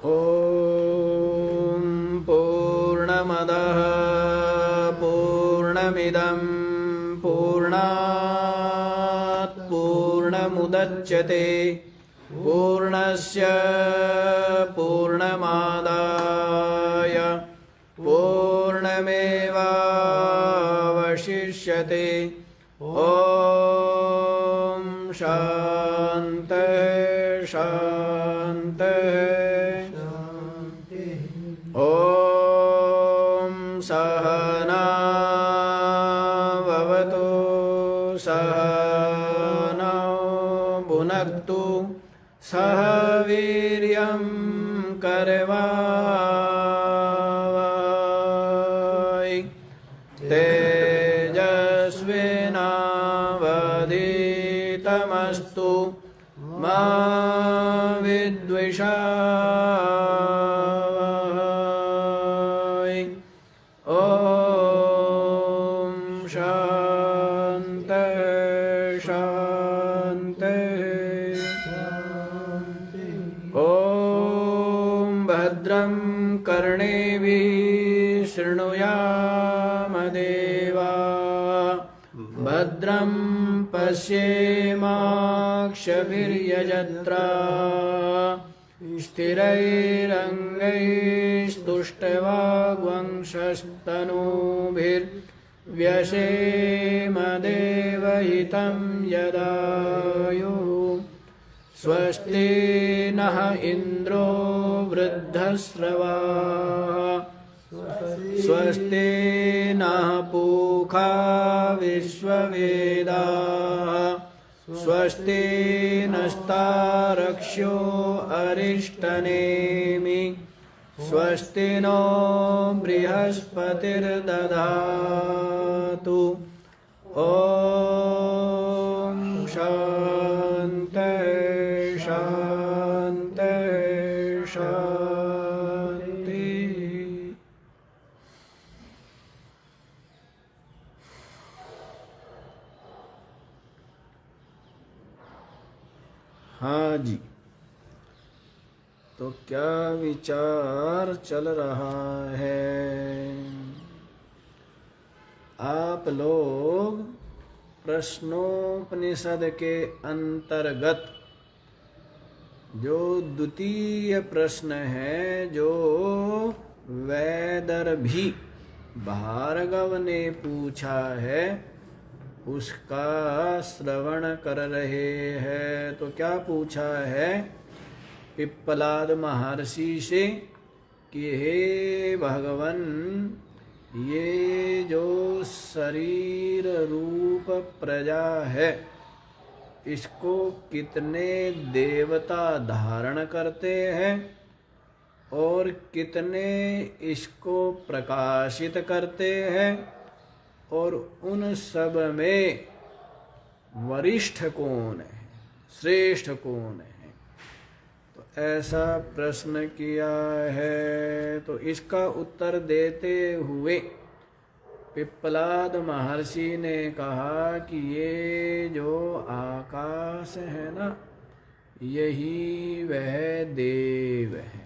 ॐ पूर्णमदः पूर्णमिदं पूर्णात् पूर्णमुदच्यते पूर्णस्य पूर्णमादाय पूर्णमेवावशिष्यते। ॐ शान्तिः शान्तिः। ॐ सहना भवतु सहनौ भुनक्तु सह वीर्यं करवावहै तेजस्विनावधीतमस्तु मा विद्विषावहै। ॐ शान्तिः शान्तिः। ॐ भद्रं कर्णेभिः शृणुयाम देवाः भद्रं पश्येमाक्षभिर्यजत्राः स्थिरैरङ्गैस्तुष्टवाग्वंशस्तनूभिर्व्यसेम देवहितं यदायुः। स्वस्ति नः इन्द्रो वृद्धश्रवाः स्वस्ति नः पूषा विश्ववेदाः स्वस्ति नस्तारक्ष्यो अरिष्टनेमिः स्वस्ति नो बृहस्पतिर्दधातु। ॐ शान्तिः शान्तिः शान्तिः। हाँ जी, तो क्या विचार चल रहा है? आप लोग प्रश्नोपनिषद के अंतर्गत जो द्वितीय प्रश्न है जो वैदर्भी भार्गव ने पूछा है उसका श्रवण कर रहे हैं। तो क्या पूछा है पिप्पलाद महर्षि से कि हे भगवन, ये जो शरीर रूप प्रजा है इसको कितने देवता धारण करते हैं और कितने इसको प्रकाशित करते हैं और उन सब में वरिष्ठ कौन है, श्रेष्ठ कौन है? तो ऐसा प्रश्न किया है। तो इसका उत्तर देते हुए पिप्पलाद महर्षि ने कहा कि ये जो आकाश है ना, यही वह देव है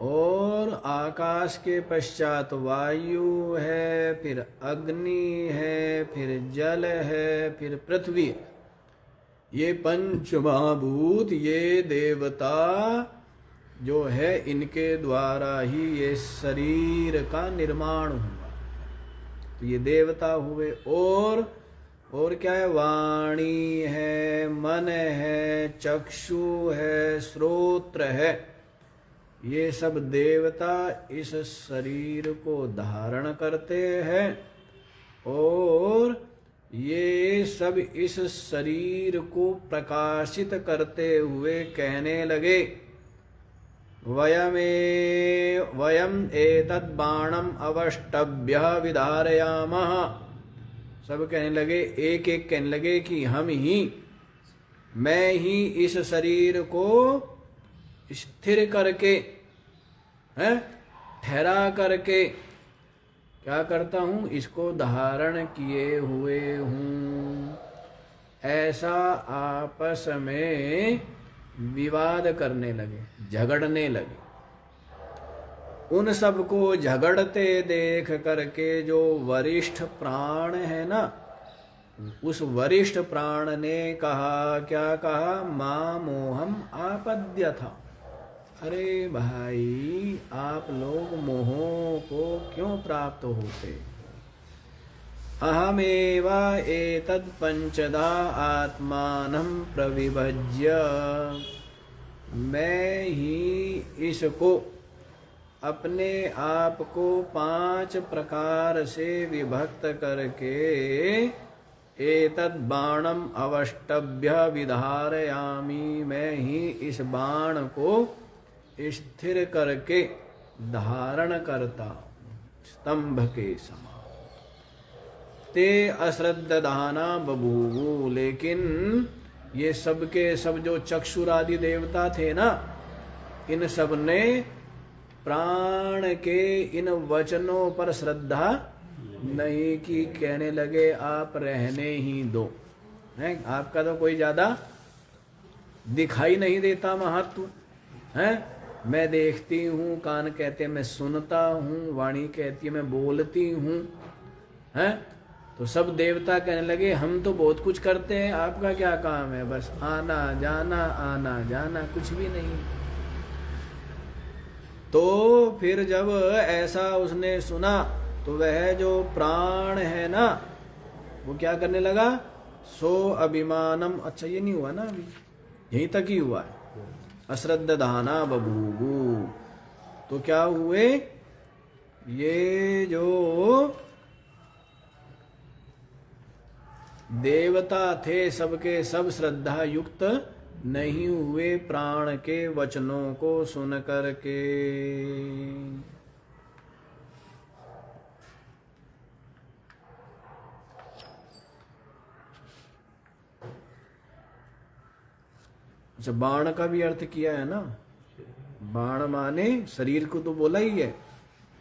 और आकाश के पश्चात वायु है, फिर अग्नि है, फिर जल है, फिर पृथ्वी। ये पंच महाभूत, ये देवता जो है, इनके द्वारा ही ये शरीर का निर्माण हुआ। तो ये देवता हुए। और क्या है? वाणी है, मन है, चक्षु है, श्रोत्र है। ये सब देवता इस शरीर को धारण करते हैं और ये सब इस शरीर को प्रकाशित करते हुए कहने लगे वयम एतद् बाणम अवष्टभ्य विधारयामः। सब कहने लगे, एक एक कहने लगे कि मैं ही इस शरीर को स्थिर करके ठहरा करके क्या करता हूँ, इसको धारण किए हुए हूँ। ऐसा आपस में विवाद करने लगे, झगड़ने लगे। उन सबको झगड़ते देख करके जो वरिष्ठ प्राण है ना, उस वरिष्ठ प्राण ने कहा, क्या कहा? मां मोहम आपद्य था। अरे भाई, आप लोग मोहों को क्यों प्राप्त होते? अहमेवा एतद् पंचदा आत्मानं प्रविभज्य, मैं ही इसको, अपने आप को 5 प्रकार से विभक्त करके एतद् बाणम अवष्टभ्य विधारयामि, मैं ही इस बाण को स्थिर करके धारण करता हूं, स्तंभ के समान। ते अश्रद्धाना बभूवु, लेकिन ये सब के सब जो चक्षुरादि देवता थे ना, इन सब ने प्राण के इन वचनों पर श्रद्धा नहीं की। कहने लगे आप रहने ही दो, हैं? आपका तो कोई ज्यादा दिखाई नहीं देता महत्व, हैं? मैं देखती हूँ, कान कहते मैं सुनता हूँ, वाणी कहती है मैं बोलती हूँ, हैं? तो सब देवता कहने लगे हम तो बहुत कुछ करते हैं, आपका क्या काम है? बस आना जाना, कुछ भी नहीं। तो फिर जब ऐसा उसने सुना तो वह जो प्राण है ना, वो क्या करने लगा? सो अभिमानम, अच्छा ये नहीं हुआ ना, अभी यहीं तक ही हुआ है। अश्रद्धाना बभूवु, तो क्या हुए? ये जो देवता थे सबके सब श्रद्धा युक्त नहीं हुए प्राण के वचनों को सुन करके। अच्छा, बाण का भी अर्थ किया है ना, बाण माने शरीर को तो बोला ही है,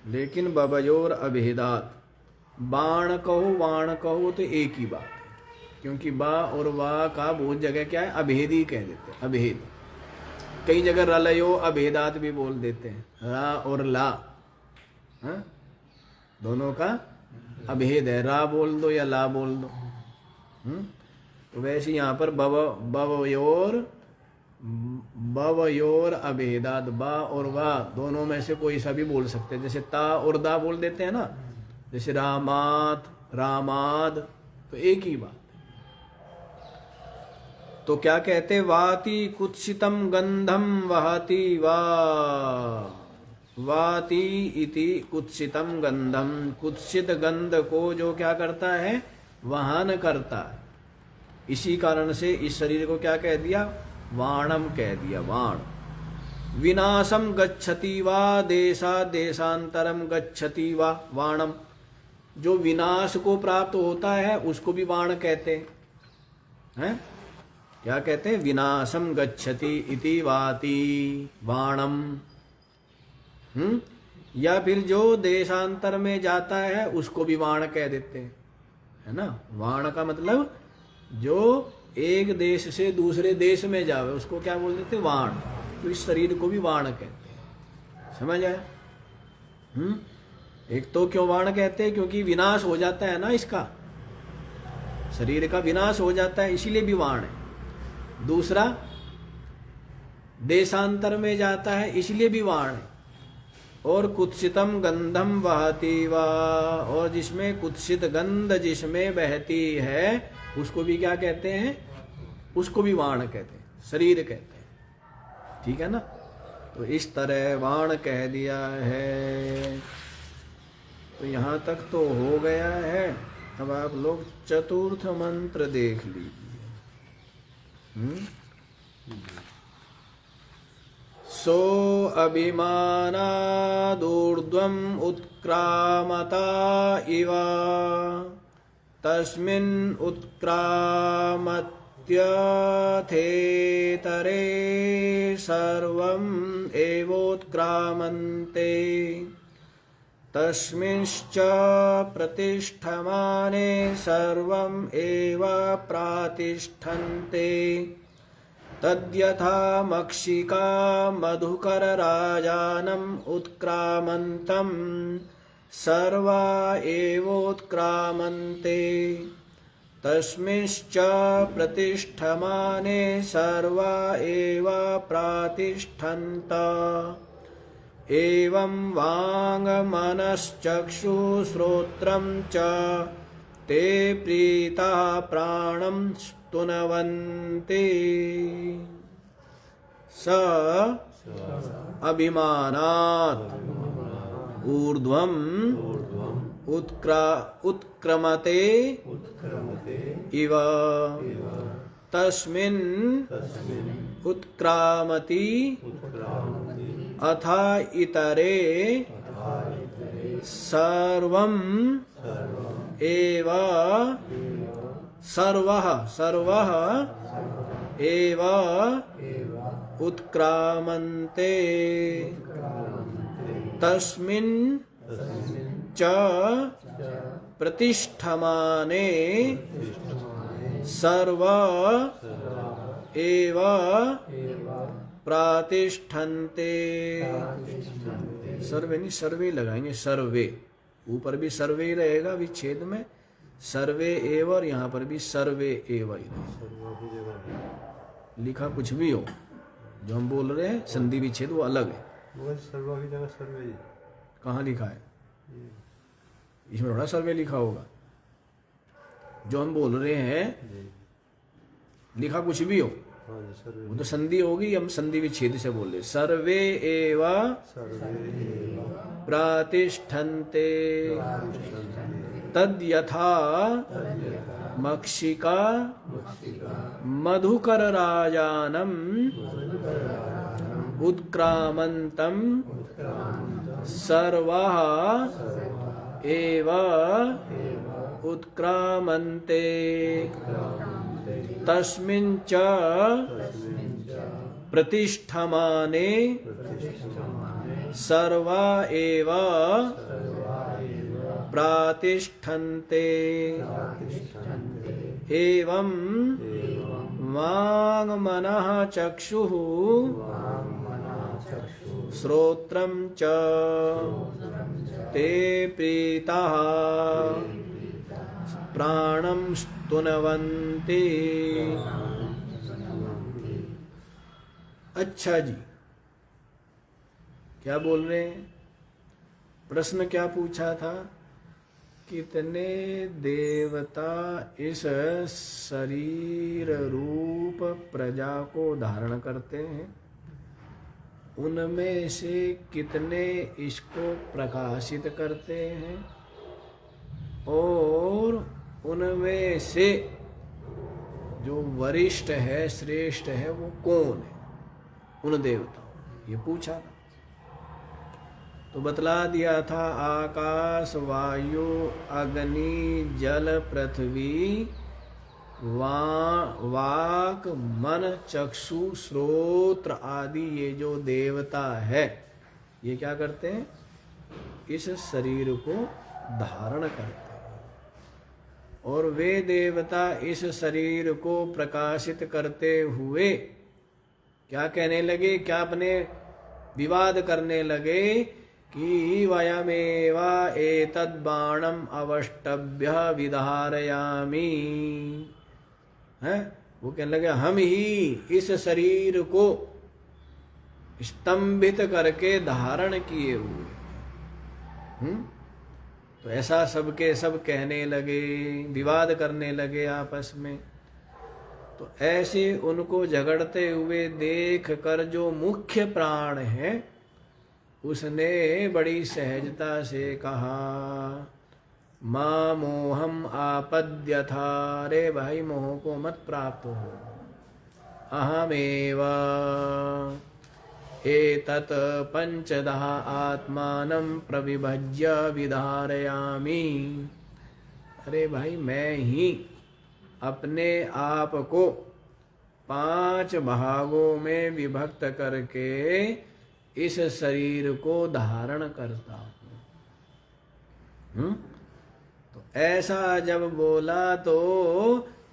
लेकिन बबयोर अभेदात, बाण कहो वाण कहो तो एक ही बात है, क्योंकि बा और वा का बहुत जगह क्या है? अभेद ही कह देते हैं, अभेद। कई जगह रलयो अभेदात भी बोल देते हैं, रा और ला, हाँ? दोनों का अभेद है, रा बोल दो या ला बोल दो। तो वैसे यहाँ पर बवयोर अभेदात, बा और वा दोनों में से कोई सा भी बोल सकते हैं। जैसे ता और दा बोल देते हैं ना, जैसे रामात, रामाद, तो एक ही बात। तो क्या कहते? वाति कुत्सितम गंधम वहाति वा, वाति इति कुत्सितम गंधम, कुत्सित गंध को जो क्या करता है? वहन करता है। इसी कारण से इस शरीर को क्या कह दिया? वाणम कह दिया, वाण। विनाशम गच्छति वा देशा देशांतरम गच्छति वा वाणम, जो विनाश को प्राप्त होता है उसको भी वाण कहते हैं। क्या कहते हैं? विनाशम गच्छति इति वाति वाणम। या फिर जो देशांतर में जाता है उसको भी वाण कह देते हैं, है ना। वाण का मतलब जो एक देश से दूसरे देश में जावे उसको क्या बोल देते? वाण। तो इस शरीर को भी वाण कहते हैं, समझ आया? एक तो क्यों वाण कहते हैं? क्योंकि विनाश हो जाता है ना, इसका शरीर का विनाश हो जाता है, इसीलिए भी वाण है। दूसरा, देशांतर में जाता है इसलिए भी वाण है। और कुत्सितम गंधम वहति वा, और जिसमें कुत्सित गंध जिसमें बहती है उसको भी क्या कहते हैं? उसको भी वाण कहते हैं, शरीर कहते हैं, ठीक है ना। तो इस तरह वाण कह दिया है। तो यहाँ तक तो हो गया है। अब आप लोग चतुर्थ मंत्र देख लीजिए। सो अभिमानादूर्ध्वम् उत्क्रामता इव तस्मिन् उत्क्रामत्यथेतरे सर्वम् एवोत्क्रामन्ते तस्मिंश्च प्रतिष्ठमाने सर्वम् एव प्रातिष्ठन्ते तद्यथा मक्षिका मधुकरराजानम् उत्क्रामन्तम् सर्वा एवोत्क्रामन्ते तस्मिंश्च प्रतिष्ठमाने सर्वा एव प्रातिष्ठन्त एवं वाङ्मनश्चक्षुश्रोत्रं च ते प्रीताः प्राणं स्तुनवन्ति स अभिमानात् ऊर्ध्वम् उत्क्रमते इव तस्मिन् उत्क्रामति अथा इतरे सर्वम् एव सर्वः एव उत्क्रामन्ते तस्मिन् च प्रतिष्ठमाने सर्व एव प्रातिष्ठन्ते। सर्वे नहीं सर्वे लगाएंगे, सर्वे ऊपर भी सर्वे ही रहेगा विच्छेद में, सर्वे एव, और यहाँ पर भी सर्वे एव ही रहेगा। लिखा कुछ भी हो, जो हम बोल रहे हैं संधि विच्छेद वो अलग है। कहाँ लिखा है? इसमें थोड़ा सर्वे लिखा होगा। जो हम बोल रहे हैं लिखा कुछ भी हो वो तो संधि होगी, हम संधि विच्छेद से बोल रहे। सर्वे एव प्रातिष्ठन्ते तद यथा मक्षिका मधुकर राजानम उत्क्रामन्तम् सर्वाः एव उत्क्रामन्ते तस्मिन् च प्रतिष्ठमाने सर्वा एव प्रातिष्ठन्ते एवं वाङ्मनः चक्षुः श्रोत्रं च ते प्रीताः प्राणं स्तुनवन्ति। अच्छा जी, क्या बोल रहे हैं? प्रश्न क्या पूछा था? कितने देवता इस शरीर रूप प्रजा को धारण करते हैं? उनमें से कितने इसको प्रकाशित करते हैं? और उनमें से जो वरिष्ठ है, श्रेष्ठ है, वो कौन है उन देवताओं? ये पूछा था। तो बतला दिया था आकाश, वायु, अग्नि, जल, पृथ्वी, वाक, मन, चक्षु, श्रोत्र आदि ये जो देवता है, ये क्या करते हैं? इस शरीर को धारण करते हैं। और वे देवता इस शरीर को प्रकाशित करते हुए क्या कहने लगे? क्या अपने विवाद करने लगे कि वयमेवा एतद् बाणम् अवष्टभ्य विधारयामि। हैं? वो कहने लगे हम ही इस शरीर को स्तंभित करके धारण किए हुए। तो ऐसा सबके सब कहने लगे, विवाद करने लगे आपस में। तो ऐसे उनको झगड़ते हुए देख कर जो मुख्य प्राण है उसने बड़ी सहजता से कहा मां मोहम आपद्यथा। रे भाई, मोह को मत प्राप्त हो। अहमेव एतत् पंचधा आत्मानं प्रविभज्य विधारयामि। अरे भाई, मैं ही अपने आप को 5 भागों में विभक्त करके इस शरीर को धारण करता हूँ। तो ऐसा जब बोला तो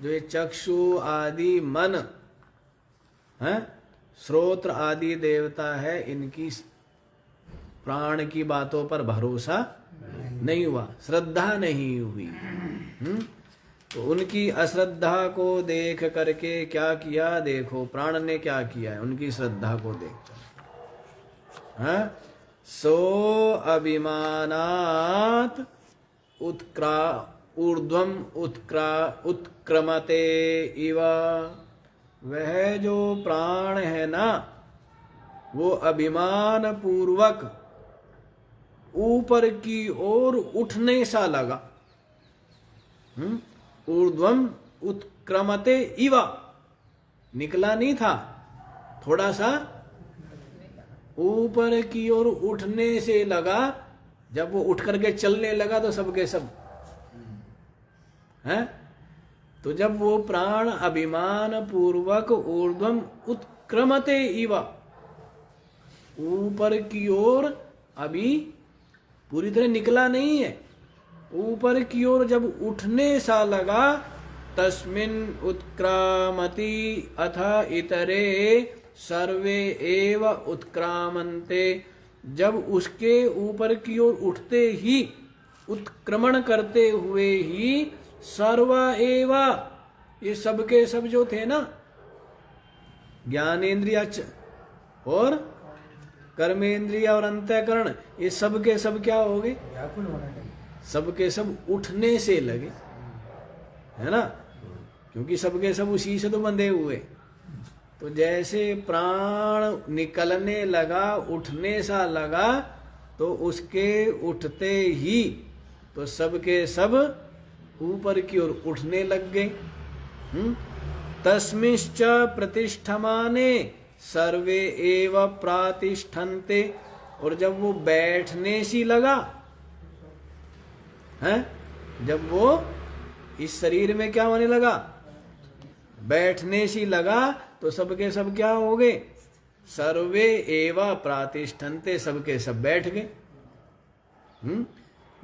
जो ये चक्षु आदि मन हैं, श्रोत्र आदि देवता है, इनकी प्राण की बातों पर भरोसा नहीं हुआ, श्रद्धा नहीं हुई। तो उनकी अश्रद्धा को देख करके क्या किया, देखो प्राण ने क्या किया है, उनकी श्रद्धा को देख कर, हाँ? सो अभिमानात् ऊर्ध्वम उत्क्रमते इव, वह जो प्राण है ना, वो अभिमान पूर्वक ऊपर की ओर उठने सा लगा। ऊर्ध्वम उत्क्रमते इव, निकला नहीं था, थोड़ा सा ऊपर की ओर उठने से लगा। जब वो उठ करके चलने लगा तो सबके सब है। तो जब वो प्राण अभिमान पूर्वक ऊर्ध्वम उत्क्रमते इव, ऊपर की ओर अभी पूरी तरह निकला नहीं है, ऊपर की ओर जब उठने सा लगा, तस्मिन् उत्क्रामति अथ इतरे सर्वे एव उत्क्रामन्ते, जब उसके ऊपर की ओर उठते ही, उत्क्रमण करते हुए ही, सर्व एव, ये सबके सब जो थे ना, ज्ञानेन्द्रिय और कर्मेंद्रिय और अंतःकरण, ये सबके सब क्या हो गए, सबके सब उठने से लगे, है ना, क्योंकि सबके सब उसी से तो बंधे हुए। तो जैसे प्राण निकलने लगा, उठने सा लगा, तो उसके उठते ही तो सबके सब ऊपर की ओर उठने लग गए। तस्मिश्च प्रतिष्ठमाने सर्वे एव प्रातिष्ठन्ते, और जब वो बैठने सी लगा, है, जब वो इस शरीर में क्या होने लगा, बैठने सी लगा, तो सबके सब क्या हो गए, सर्वे एव प्रातिष्ठन्ते, सबके सब बैठ गए।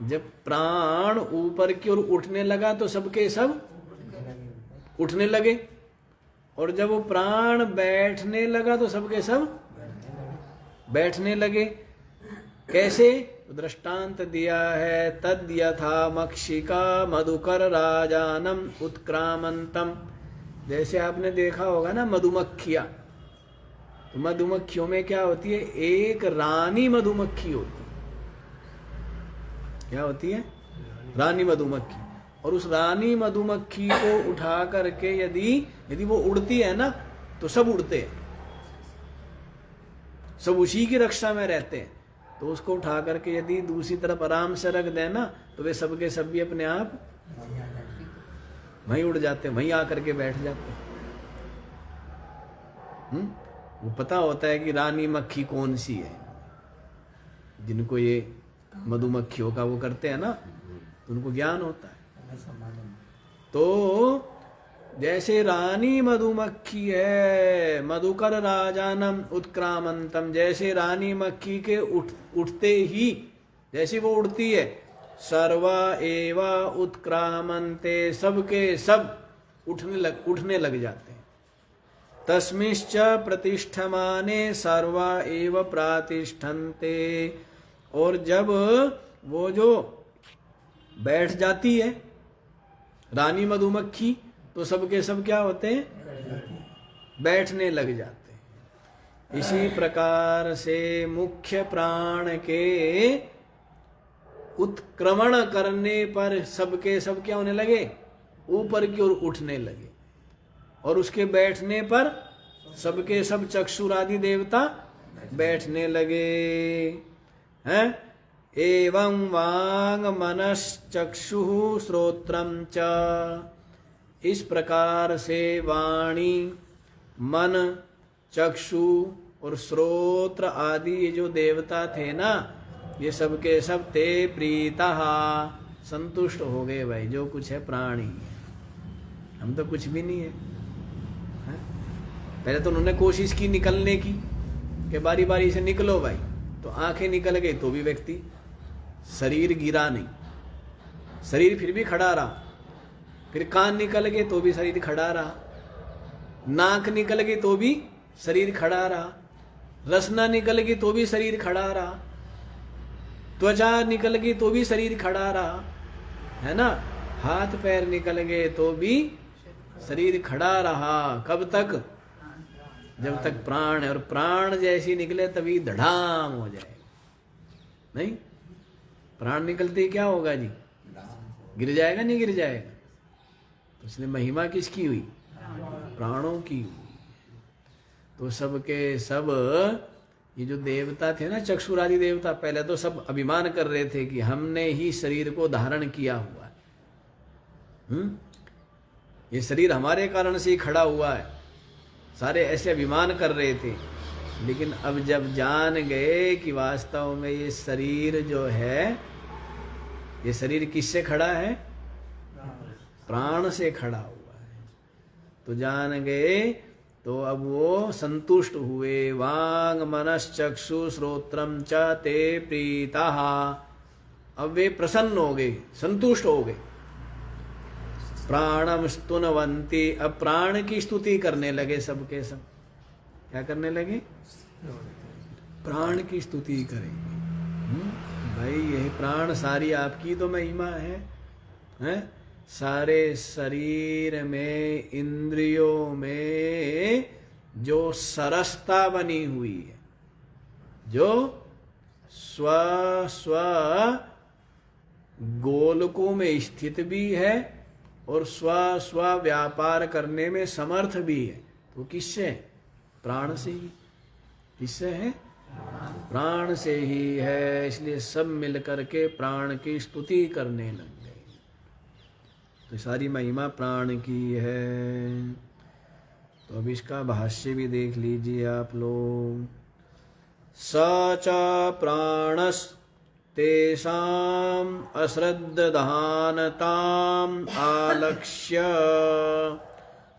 जब प्राण ऊपर की ओर उठने लगा तो सबके सब उठने लगे, और जब वो प्राण बैठने लगा तो सबके सब बैठने लगे। कैसे, तो दृष्टांत दिया है, तद यथा मक्षिका मधुकर राजानम उत्क्रामंतम, जैसे आपने देखा होगा ना मधुमक्खियां, तो मधुमक्खियों में क्या होती है, एक रानी मधुमक्खी होती है। क्या होती है, रानी मधुमक्खी। और उस रानी मधुमक्खी को उठा करके यदि वो उड़ती है ना, तो सब उड़ते हैं, सब उसी की रक्षा में रहते हैं। तो उसको उठा करके यदि दूसरी तरफ आराम से रख देना, तो वे सबके सब भी अपने आप वहीं उड़ जाते, वहीं आकर के बैठ जाते। वो पता होता है कि रानी मक्खी कौन सी है, जिनको ये मधुमक्खियों का वो करते हैं ना, तो उनको ज्ञान होता है। तो जैसे रानी मधुमक्खी है, मधुकर राजानम उत्क्रामंतम, जैसे रानी मक्खी के उठते ही, जैसे वो उड़ती है, सर्वा एवा उत्क्रामन्ते, सबके सब उठने लग जाते हैं। तस्मिश्च प्रतिष्ठमाने सर्वा एव प्रातिष्ठन्ते, और जब वो जो बैठ जाती है रानी मधुमक्खी, तो सबके सब क्या होते हैं, बैठने लग जाते हैं। इसी प्रकार से मुख्य प्राण के उत्क्रमण करने पर सबके सब क्या होने लगे, ऊपर की ओर उठने लगे, और उसके बैठने पर सबके सब चक्षुरादि देवता बैठने लगे हैं। एवं वांग मनश्चक्षुः श्रोत्रम च, इस प्रकार से वाणी, मन, चक्षु और श्रोत्र आदि ये जो देवता थे ना, ये सबके सब ते प्रीता, संतुष्ट हो गए। भाई जो कुछ है प्राणी, हम तो कुछ भी नहीं है। पहले तो उन्होंने कोशिश की निकलने की, कि बारी बारी से निकलो भाई, तो आंखें निकल गई तो भी व्यक्ति, शरीर गिरा नहीं, शरीर फिर भी खड़ा रहा। फिर कान निकल गए तो भी शरीर खड़ा रहा, नाक निकल गई तो भी शरीर खड़ा रहा, रस ना निकल गई तो भी शरीर खड़ा रहा, त्वचा निकल गई तो भी शरीर खड़ा रहा, है ना, हाथ पैर निकल गए तो भी शरीर खड़ा रहा। कब तक? जब तक प्राण है, और प्राण जैसी निकले तभी धड़ाम हो जाएगा। नहीं, प्राण निकलते ही क्या होगा जी? गिर जाएगा, नहीं गिर जाएगा? तो इसलिए महिमा किसकी हुई? प्राणों की हुई। तो सबके सब ये जो देवता थे ना, चक्षुरादि देवता, पहले तो सब अभिमान कर रहे थे कि हमने ही शरीर को धारण किया हुआ है, ये शरीर हमारे कारण से ही खड़ा हुआ है, सारे ऐसे अभिमान कर रहे थे। लेकिन अब जब जान गए कि वास्तव में ये शरीर जो है, ये शरीर किससे खड़ा है? प्राण से खड़ा हुआ है। तो जान गए, तो अब वो संतुष्ट हुए। वांग मनश्चक्षु श्रोत्रम च ते प्रीताः, अब वे प्रसन्न हो गए, संतुष्ट हो गए। प्राणम स्तुनवंती, अब प्राण की स्तुति करने लगे सबके सब। क्या करने लगे? प्राण की स्तुति करेंगे। भाई यही प्राण, सारी आपकी तो महिमा है? सारे शरीर में, इंद्रियों में जो सरसता बनी हुई है, जो स्व स्व गोलकों में स्थित भी है और स्व व्यापार करने में समर्थ भी है, तो किससे? प्राण से ही। किससे है? प्राण से ही है। इसलिए सब मिलकर के प्राण की स्तुति करने लग गए। तो सारी महिमा प्राण की है। तो अब इसका भाष्य भी देख लीजिए आप लोग। स च प्राणस् तेषाम् अश्रद्धधानताम् आलक्ष्य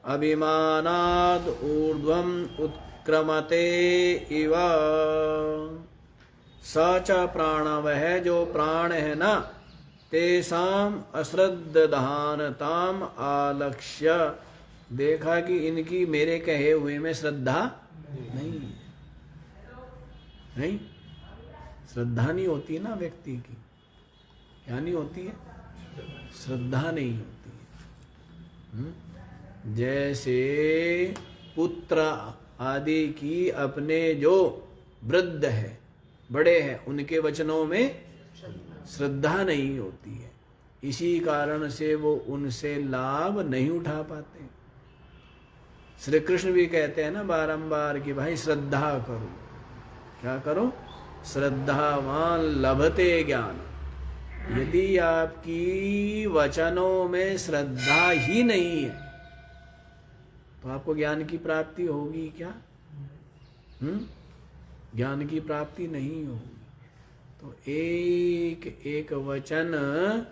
अभिमानाद् ऊर्ध्वम् उत्क्रमते इव। स च प्राण, वह जो प्राण है ना, तेषाम् अश्रद्धधानताम् आलक्ष्य, देखा कि इनकी मेरे कहे हुए में श्रद्धा नहीं, श्रद्धा नहीं होती ना व्यक्ति की। क्या नहीं होती है? श्रद्धा नहीं होती है। जैसे पुत्र आदि की अपने जो वृद्ध है, बड़े हैं, उनके वचनों में श्रद्धा नहीं होती है, इसी कारण से वो उनसे लाभ नहीं उठा पाते। श्री कृष्ण भी कहते हैं ना बारंबार कि भाई श्रद्धा करो। क्या करो? श्रद्धावान लभते ज्ञान। यदि आपकी वचनों में श्रद्धा ही नहीं है तो आपको ज्ञान की प्राप्ति होगी क्या? ज्ञान की प्राप्ति नहीं होगी। तो एक एक वचन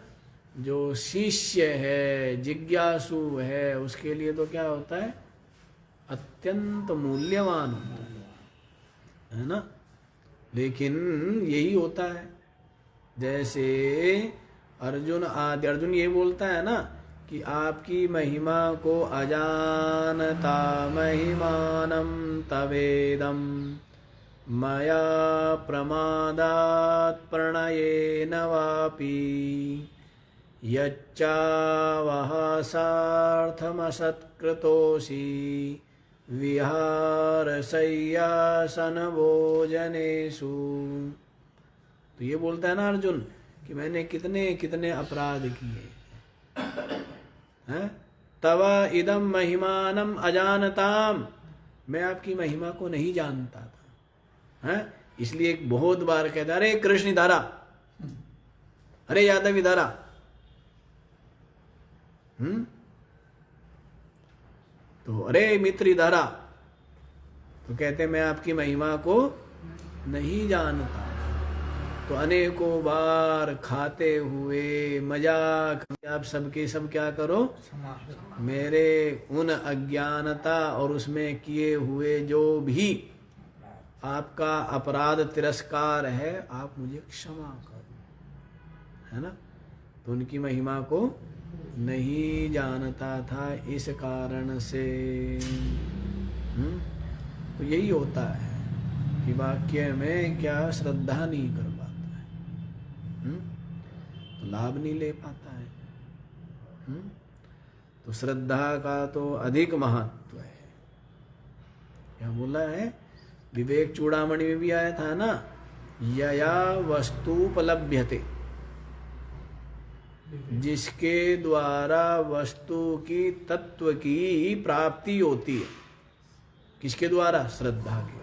जो शिष्य है, जिज्ञासु है, उसके लिए तो क्या होता है? अत्यंत मूल्यवान होता है ना। लेकिन यही होता है, जैसे अर्जुन ये बोलता है ना कि आपकी महिमा को अजानता महिमानं तवेदं मया प्रमादात् प्रणयेन वापि यच्चावः सार्थमसत्कृतोऽसि विहारशय्यासनभोजनेषु। तो ये बोलता है ना अर्जुन कि मैंने कितने कितने अपराध किए हैं, तव इदम महिमानम अजानताम, मैं आपकी महिमा को नहीं जानता था, हैं? इसलिए बहुत बार कहता, अरे कृष्ण धारा, अरे यादव धारा। तो अरे मित्री धारा, तो कहते मैं आपकी महिमा को नहीं जानता। तो अनेकों बार खाते हुए मजाक, आप सबके सब क्या करो, मेरे उन अज्ञानता और उसमें किए हुए जो भी आपका अपराध तिरस्कार है, आप मुझे क्षमा करो, है ना। तो उनकी महिमा को नहीं जानता था, इस कारण से। तो यही होता है कि वाक्य में क्या श्रद्धा नहीं कर पाता है, तो लाभ नहीं ले पाता है। तो श्रद्धा का तो अधिक महत्व है। क्या बोला है, विवेक चूड़ामणि में भी आया था ना, यया वस्तुपलभ्यते, जिसके द्वारा वस्तु की तत्व की प्राप्ति होती है। किसके द्वारा? श्रद्धा के।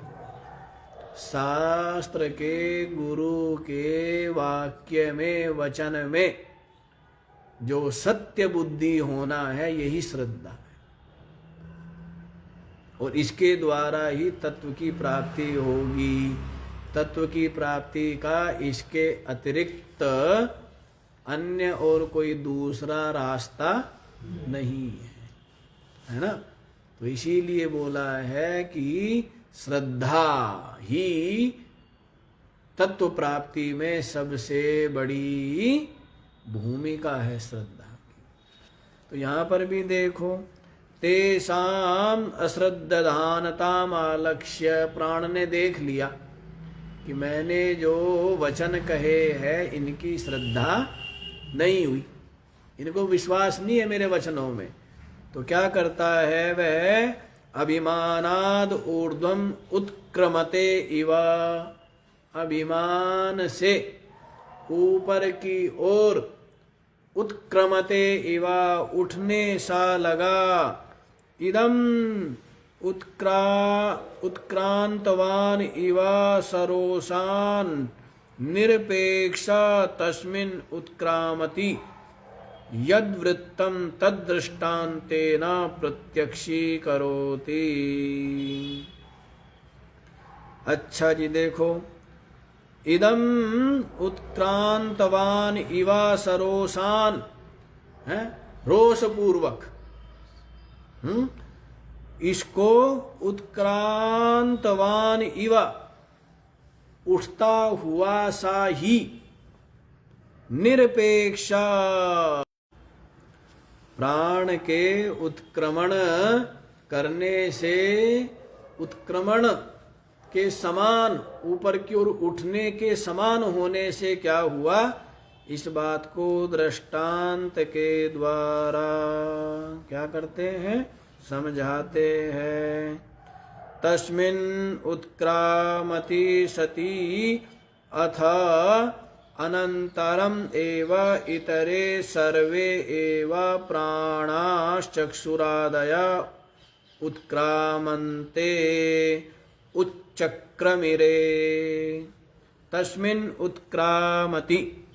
शास्त्र के, गुरु के वाक्य में, वचन में जो सत्य बुद्धि होना है, यही श्रद्धा है। और इसके द्वारा ही तत्व की प्राप्ति होगी। तत्व की प्राप्ति का इसके अतिरिक्त अन्य और कोई दूसरा रास्ता नहीं है ना। तो इसीलिए बोला है कि श्रद्धा ही तत्व प्राप्ति में सबसे बड़ी भूमिका है, श्रद्धा की। तो यहाँ पर भी देखो, तेषाम अश्रद्धानताम आलक्ष्य, प्राण ने देख लिया कि मैंने जो वचन कहे हैं इनकी श्रद्धा नहीं हुई, इनको विश्वास नहीं है मेरे वचनों में। तो क्या करता है वह, अभिमानाद ऊर्ध्वम उत्क्रमते इव, अभिमान से ऊपर की ओर, उत्क्रमते इव उठने सा लगा, इदम उत्क्रांतवान इव सरोसान निरपेक्षा तस्मिन् उत्क्रामति, यद्वृत्तं तद्दृष्टान्तेन प्रत्यक्षीकरोति। अच्छा जी देखो, इदम उत्क्रांतवान इव सरोसान है, रोष पूर्वक, इसको उत्क्रांतवान इव, उठता हुआ सा ही, निरपेक्षा, प्राण के उत्क्रमण करने से, उत्क्रमण के समान, ऊपर की ओर उठने के समान होने से क्या हुआ, इस बात को दृष्टांत के द्वारा क्या करते हैं, समझाते हैं। तस्मिन् उत्क्रामति सति अथ अनंतरम एव इतरे सर्वे एव प्राणाश्चक्षुरादय उत्क्रामन्ते उच्चक्रमिरे। तस्मिन् उत्क्रामति,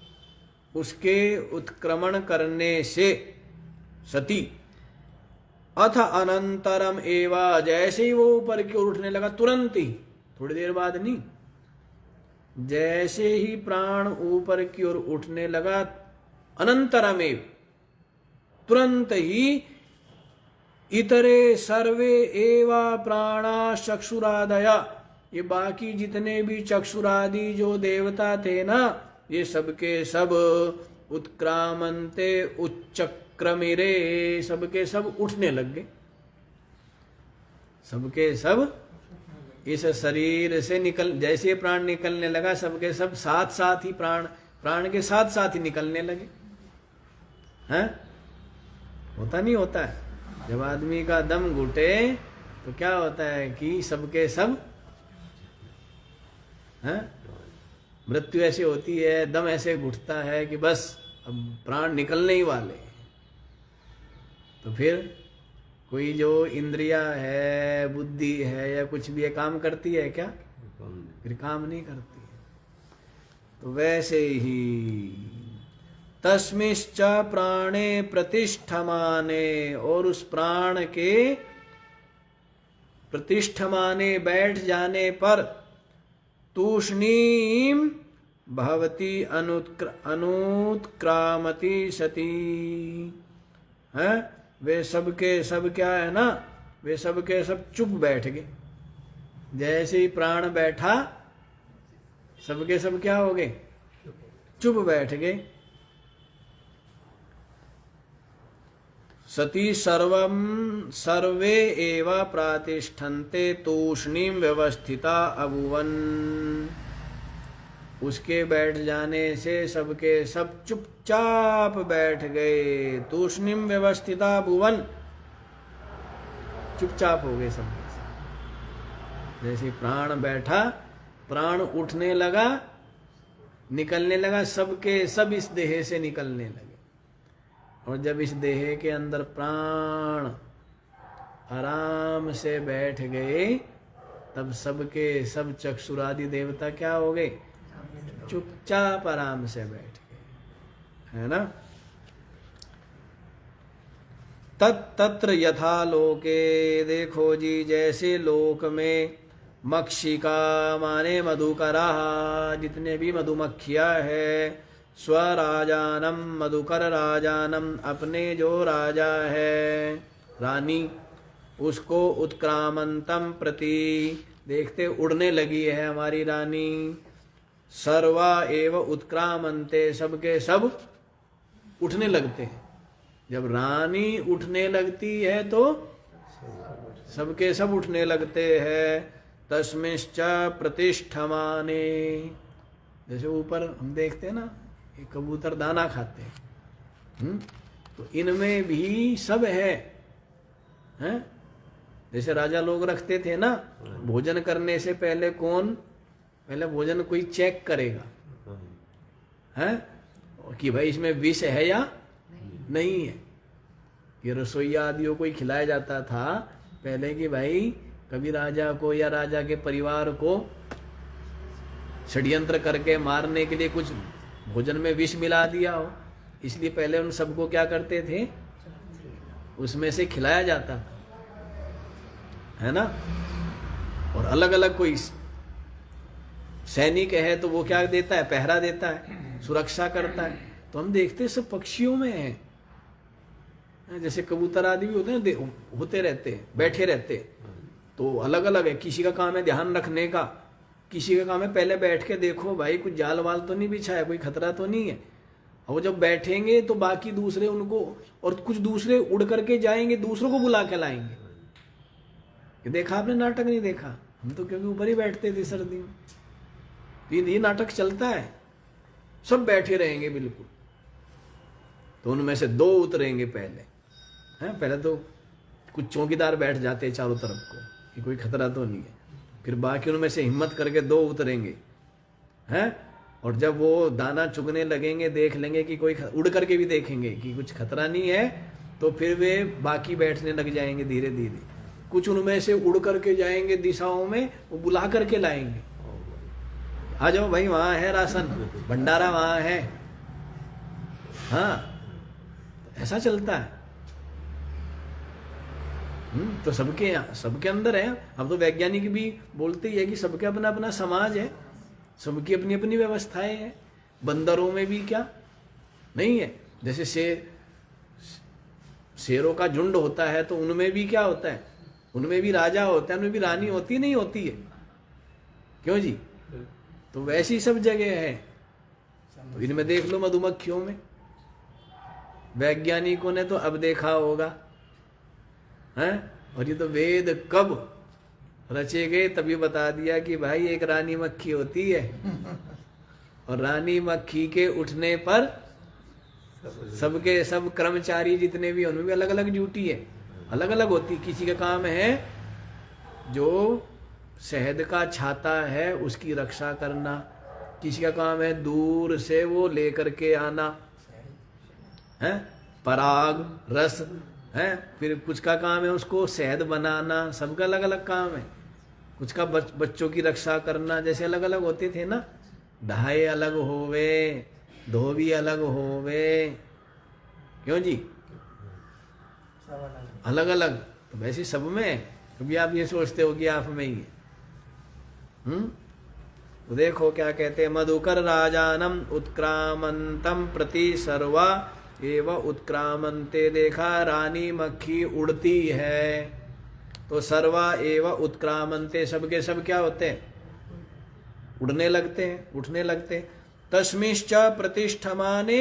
उसके उत्क्रमण करने से, सति, अथ अनंतरम एवा, जैसे ही वो ऊपर की ओर उठने लगा, तुरंत ही, थोड़ी देर बाद नहीं, जैसे ही प्राण ऊपर की ओर उठने लगा, अनंतरमेव, तुरंत ही, इतरे सर्वे एवा प्राणा चक्षुरादया, ये बाकी जितने भी चक्षुरादि जो देवता थे ना, ये सबके सब उत्क्रामन्ते उच्चक्रमिरे, सबके सब उठने लग गए। सबके सब इस शरीर से निकल, जैसे प्राण निकलने लगा, सबके सब साथ साथ ही प्राण के साथ साथ ही निकलने लगे। हैं? होता नहीं होता है, जब आदमी का दम घुटे तो क्या होता है कि सबके सब, हैं, मृत्यु ऐसे होती है, दम ऐसे घुटता है कि बस अब प्राण निकलने ही वाले। तो फिर कोई जो इंद्रिया है, बुद्धि है या कुछ भी है, काम करती है क्या? फिर काम नहीं करती है। तो वैसे ही तस्मिश्च प्राणे प्रतिष्ठमाने, और उस प्राण के प्रतिष्ठमाने, बैठ जाने पर, तूष्णीम भवति अनुत्क्रामति सती, है, वे सबके सब क्या है ना, वे सबके सब चुप बैठ गए। जैसे ही प्राण बैठा, सबके सब क्या हो गए? चुप बैठ गए। सती सर्वम सर्वे एव प्रातिष्ठन्ते तूष्णीम व्यवस्थिता अभुवन। उसके बैठ जाने से सबके सब चुपचाप बैठ गए। तूष्णीम व्यवस्थिता भुवन, चुपचाप हो गए सब। जैसे प्राण बैठा, प्राण उठने लगा, निकलने लगा, सबके सब इस देह से निकलने लगे। और जब इस देह के अंदर प्राण आराम से बैठ गए, तब सबके सब चक्षुरादि देवता क्या हो गए? चुपचाप आराम से बैठ गए, है ना। तत्र यथा लोके, देखो जी जैसे लोक में मक्षिका माने मधुकरा, जितने भी मधुमक्खियां है, स्वराजानम मधुकर राजानम, अपने जो राजा है रानी, उसको उत्क्रामंतम प्रति, देखते उड़ने लगी है हमारी रानी। सर्वा एव उत्क्रामंते, सबके सब उठने लगते हैं। जब रानी उठने लगती है तो सबके सब उठने लगते हैं। तस्मिश्च प्रतिष्ठमाने, जैसे ऊपर हम देखते हैं ना, ये कबूतर दाना खाते हैं, तो इनमें भी सब है, हैं? जैसे राजा लोग रखते थे ना, भोजन करने से पहले पहले भोजन कोई चेक करेगा, हैं? कि भाई इसमें विष है या नहीं है। ये रसोईया आदियों को ही खिलाया जाता था पहले कि भाई कभी राजा को या राजा के परिवार को षड्यंत्र करके मारने के लिए कुछ भोजन में विष मिला दिया हो, इसलिए पहले उन सबको क्या करते थे, उसमें से खिलाया जाता था, है ना। और अलग अलग कोई सैनिक है तो वो क्या देता है, पहरा देता है, सुरक्षा करता है। तो हम देखते सब पक्षियों में है, जैसे कबूतर आदि भी होते हैं, होते रहते हैं, बैठे रहते हैं, तो अलग अलग है। किसी का काम है ध्यान रखने का, किसी का काम है पहले बैठ के देखो भाई कुछ जाल वाल तो नहीं बिछा है, कोई खतरा तो नहीं है। और जब बैठेंगे तो बाकी दूसरे उनको, और कुछ दूसरे उड़ करके जाएंगे, दूसरों को बुला के लाएंगे। ये देखा आपने नाटक? नहीं देखा? हम तो क्योंकि ऊपर ही बैठते थे सर्दी में, ये नाटक चलता है, सब बैठे रहेंगे बिल्कुल। तो उनमें से दो उतरेंगे पहले, हैं? पहले तो कुछ चौकीदार बैठ जाते हैं चारों तरफ को कि कोई खतरा तो नहीं है, फिर बाकी उनमें से हिम्मत करके दो उतरेंगे, हैं? और जब वो दाना चुगने लगेंगे, देख लेंगे कि कोई उड़ करके भी देखेंगे कि कुछ खतरा नहीं है, तो फिर वे बाकी बैठने लग जाएंगे धीरे धीरे। कुछ उनमें से उड़ करके जाएंगे दिशाओं में, वो बुला करके लाएंगे, आ जाओ भाई वहां है राशन भंडारा, वहां है। हाँ, ऐसा चलता है। तो सबके अंदर है। अब तो वैज्ञानिक भी बोलते ही है कि सबके अपना अपना समाज है, सबकी अपनी अपनी व्यवस्थाएं हैं। बंदरों में भी क्या नहीं है? जैसे शेरों का झुंड होता है तो उनमें भी क्या होता है, उनमें भी राजा होता है, उनमें भी रानी होती नहीं होती है, क्यों जी? तो वैसी सब जगह है। तो इनमें देख लो मधुमक्खियों में, वैज्ञानिकों ने तो अब देखा होगा, हैं? और ये तो वेद कब रचे गए तभी बता दिया कि भाई एक रानी मक्खी होती है, और रानी मक्खी के उठने पर सबके सब कर्मचारी जितने भी उनमें भी अलग अलग ड्यूटी है, अलग अलग होती। किसी का काम है जो शहद का छाता है उसकी रक्षा करना, किसी का काम है दूर से वो लेकर के आना है पराग रस है, फिर कुछ का काम है उसको शहद बनाना, सबका अलग अलग काम है। कुछ का बच्चों की रक्षा करना, जैसे अलग अलग होते थे ना, ढाई अलग होवे, धोबी अलग होवे, क्यों जी? अलग अलग। तो वैसे सब में कभी आप ये सोचते हो कि आप में ही है? तो देखो क्या कहते हैं, मधुकर राजानम उत्क्रामंतम प्रति सर्वा एव उत्क्रामंते। देखा रानी मक्खी उड़ती है तो सर्वा एव उत्क्रामंते, सबके सब क्या होते हैं, उड़ने लगते हैं, उठने लगते हैं। तस्मिश्च प्रतिष्ठमाने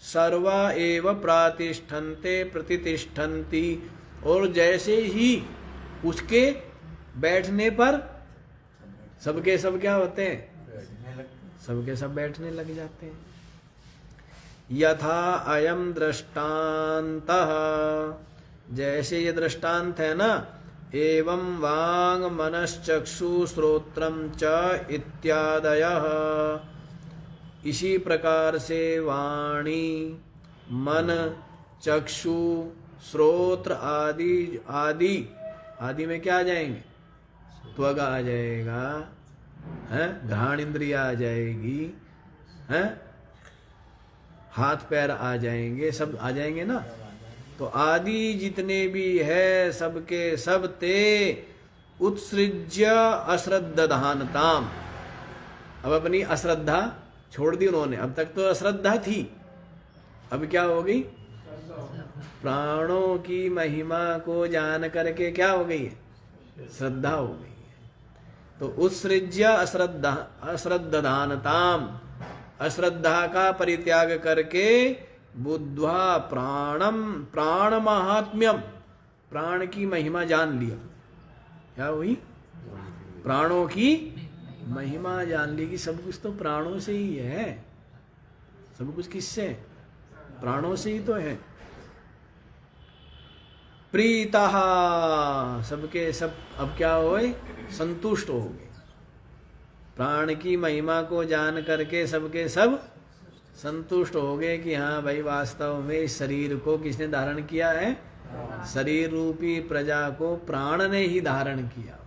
सर्वा एव प्रातिष्ठन्ते प्रतिष्ठन्ति, और जैसे ही उसके बैठने पर सबके सब क्या होते हैं, सबके सब बैठने लग जाते हैं। यथा अयम दृष्टान्तः, जैसे ये दृष्टांत है ना, एवं वांग मनश्चक्षु श्रोत्रम च इत्यादयः, इसी प्रकार से वाणी, मन, चक्षु, श्रोत्र आदि आदि आदि में क्या आ जाएंगे, त्वग आ जाएगा, है, घ्राण इंद्रिया आ जाएगी, है, हाथ पैर आ जाएंगे, सब आ जाएंगे ना। तो आदि जितने भी है सबके सब ते उत्सृज्य अश्रद्धधानताम। अब अपनी अश्रद्धा छोड़ दी उन्होंने, अब तक तो अश्रद्धा थी, अब क्या हो गई, प्राणों की महिमा को जान करके क्या हो गई है, श्रद्धा हो गई है। तो उत्सृज्य अश्रद्धधानताम, अश्रद्धा का परित्याग करके बुद्ध्वा प्राणम, प्राण महात्म्यम, प्राण की महिमा जान लिया। क्या हुई, प्राणों की महिमा जान ली कि सब कुछ तो प्राणों से ही है, सब कुछ किससे, प्राणों से ही तो है। प्रीतः, सबके सब अब क्या होए, संतुष्ट हो गए, प्राण की महिमा को जान करके सबके सब संतुष्ट हो गए कि हाँ भाई वास्तव में इस शरीर को किसने धारण किया है, शरीर रूपी प्रजा को प्राण ने ही धारण किया।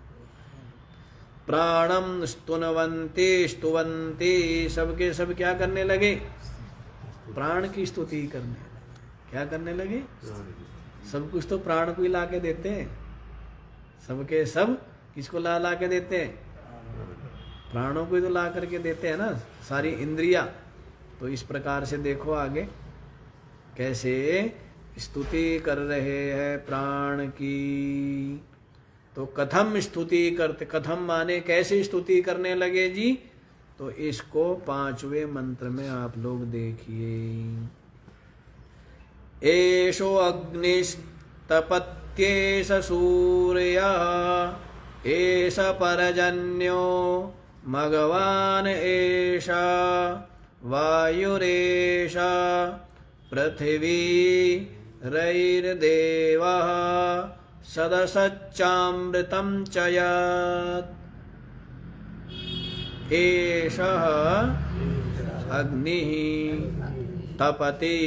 प्राणम स्तुनवन्ते स्तुवन्ते, सबके सब क्या करने लगे, प्राण की स्तुति करने लगे। क्या करने लगे, सब कुछ तो प्राण को ही ला के देते हैं, सबके सब किसको ला ला के देते हैं, प्राणों को ही तो ला करके देते हैं ना, सारी इंद्रिया। तो इस प्रकार से देखो आगे कैसे स्तुति कर रहे हैं प्राण की। तो कथम स्तुति करते, कथम माने कैसे स्तुति करने लगे जी, तो इसको 5वें मंत्र में आप लोग देखिए। एषो अग्निस्तपत्येष सूर्यः एष परजन्यो मघवान् एष वायुरेष पृथिवी रैर्देवः सदसच्चामृतं च यत्। एषः अग्निः तपति,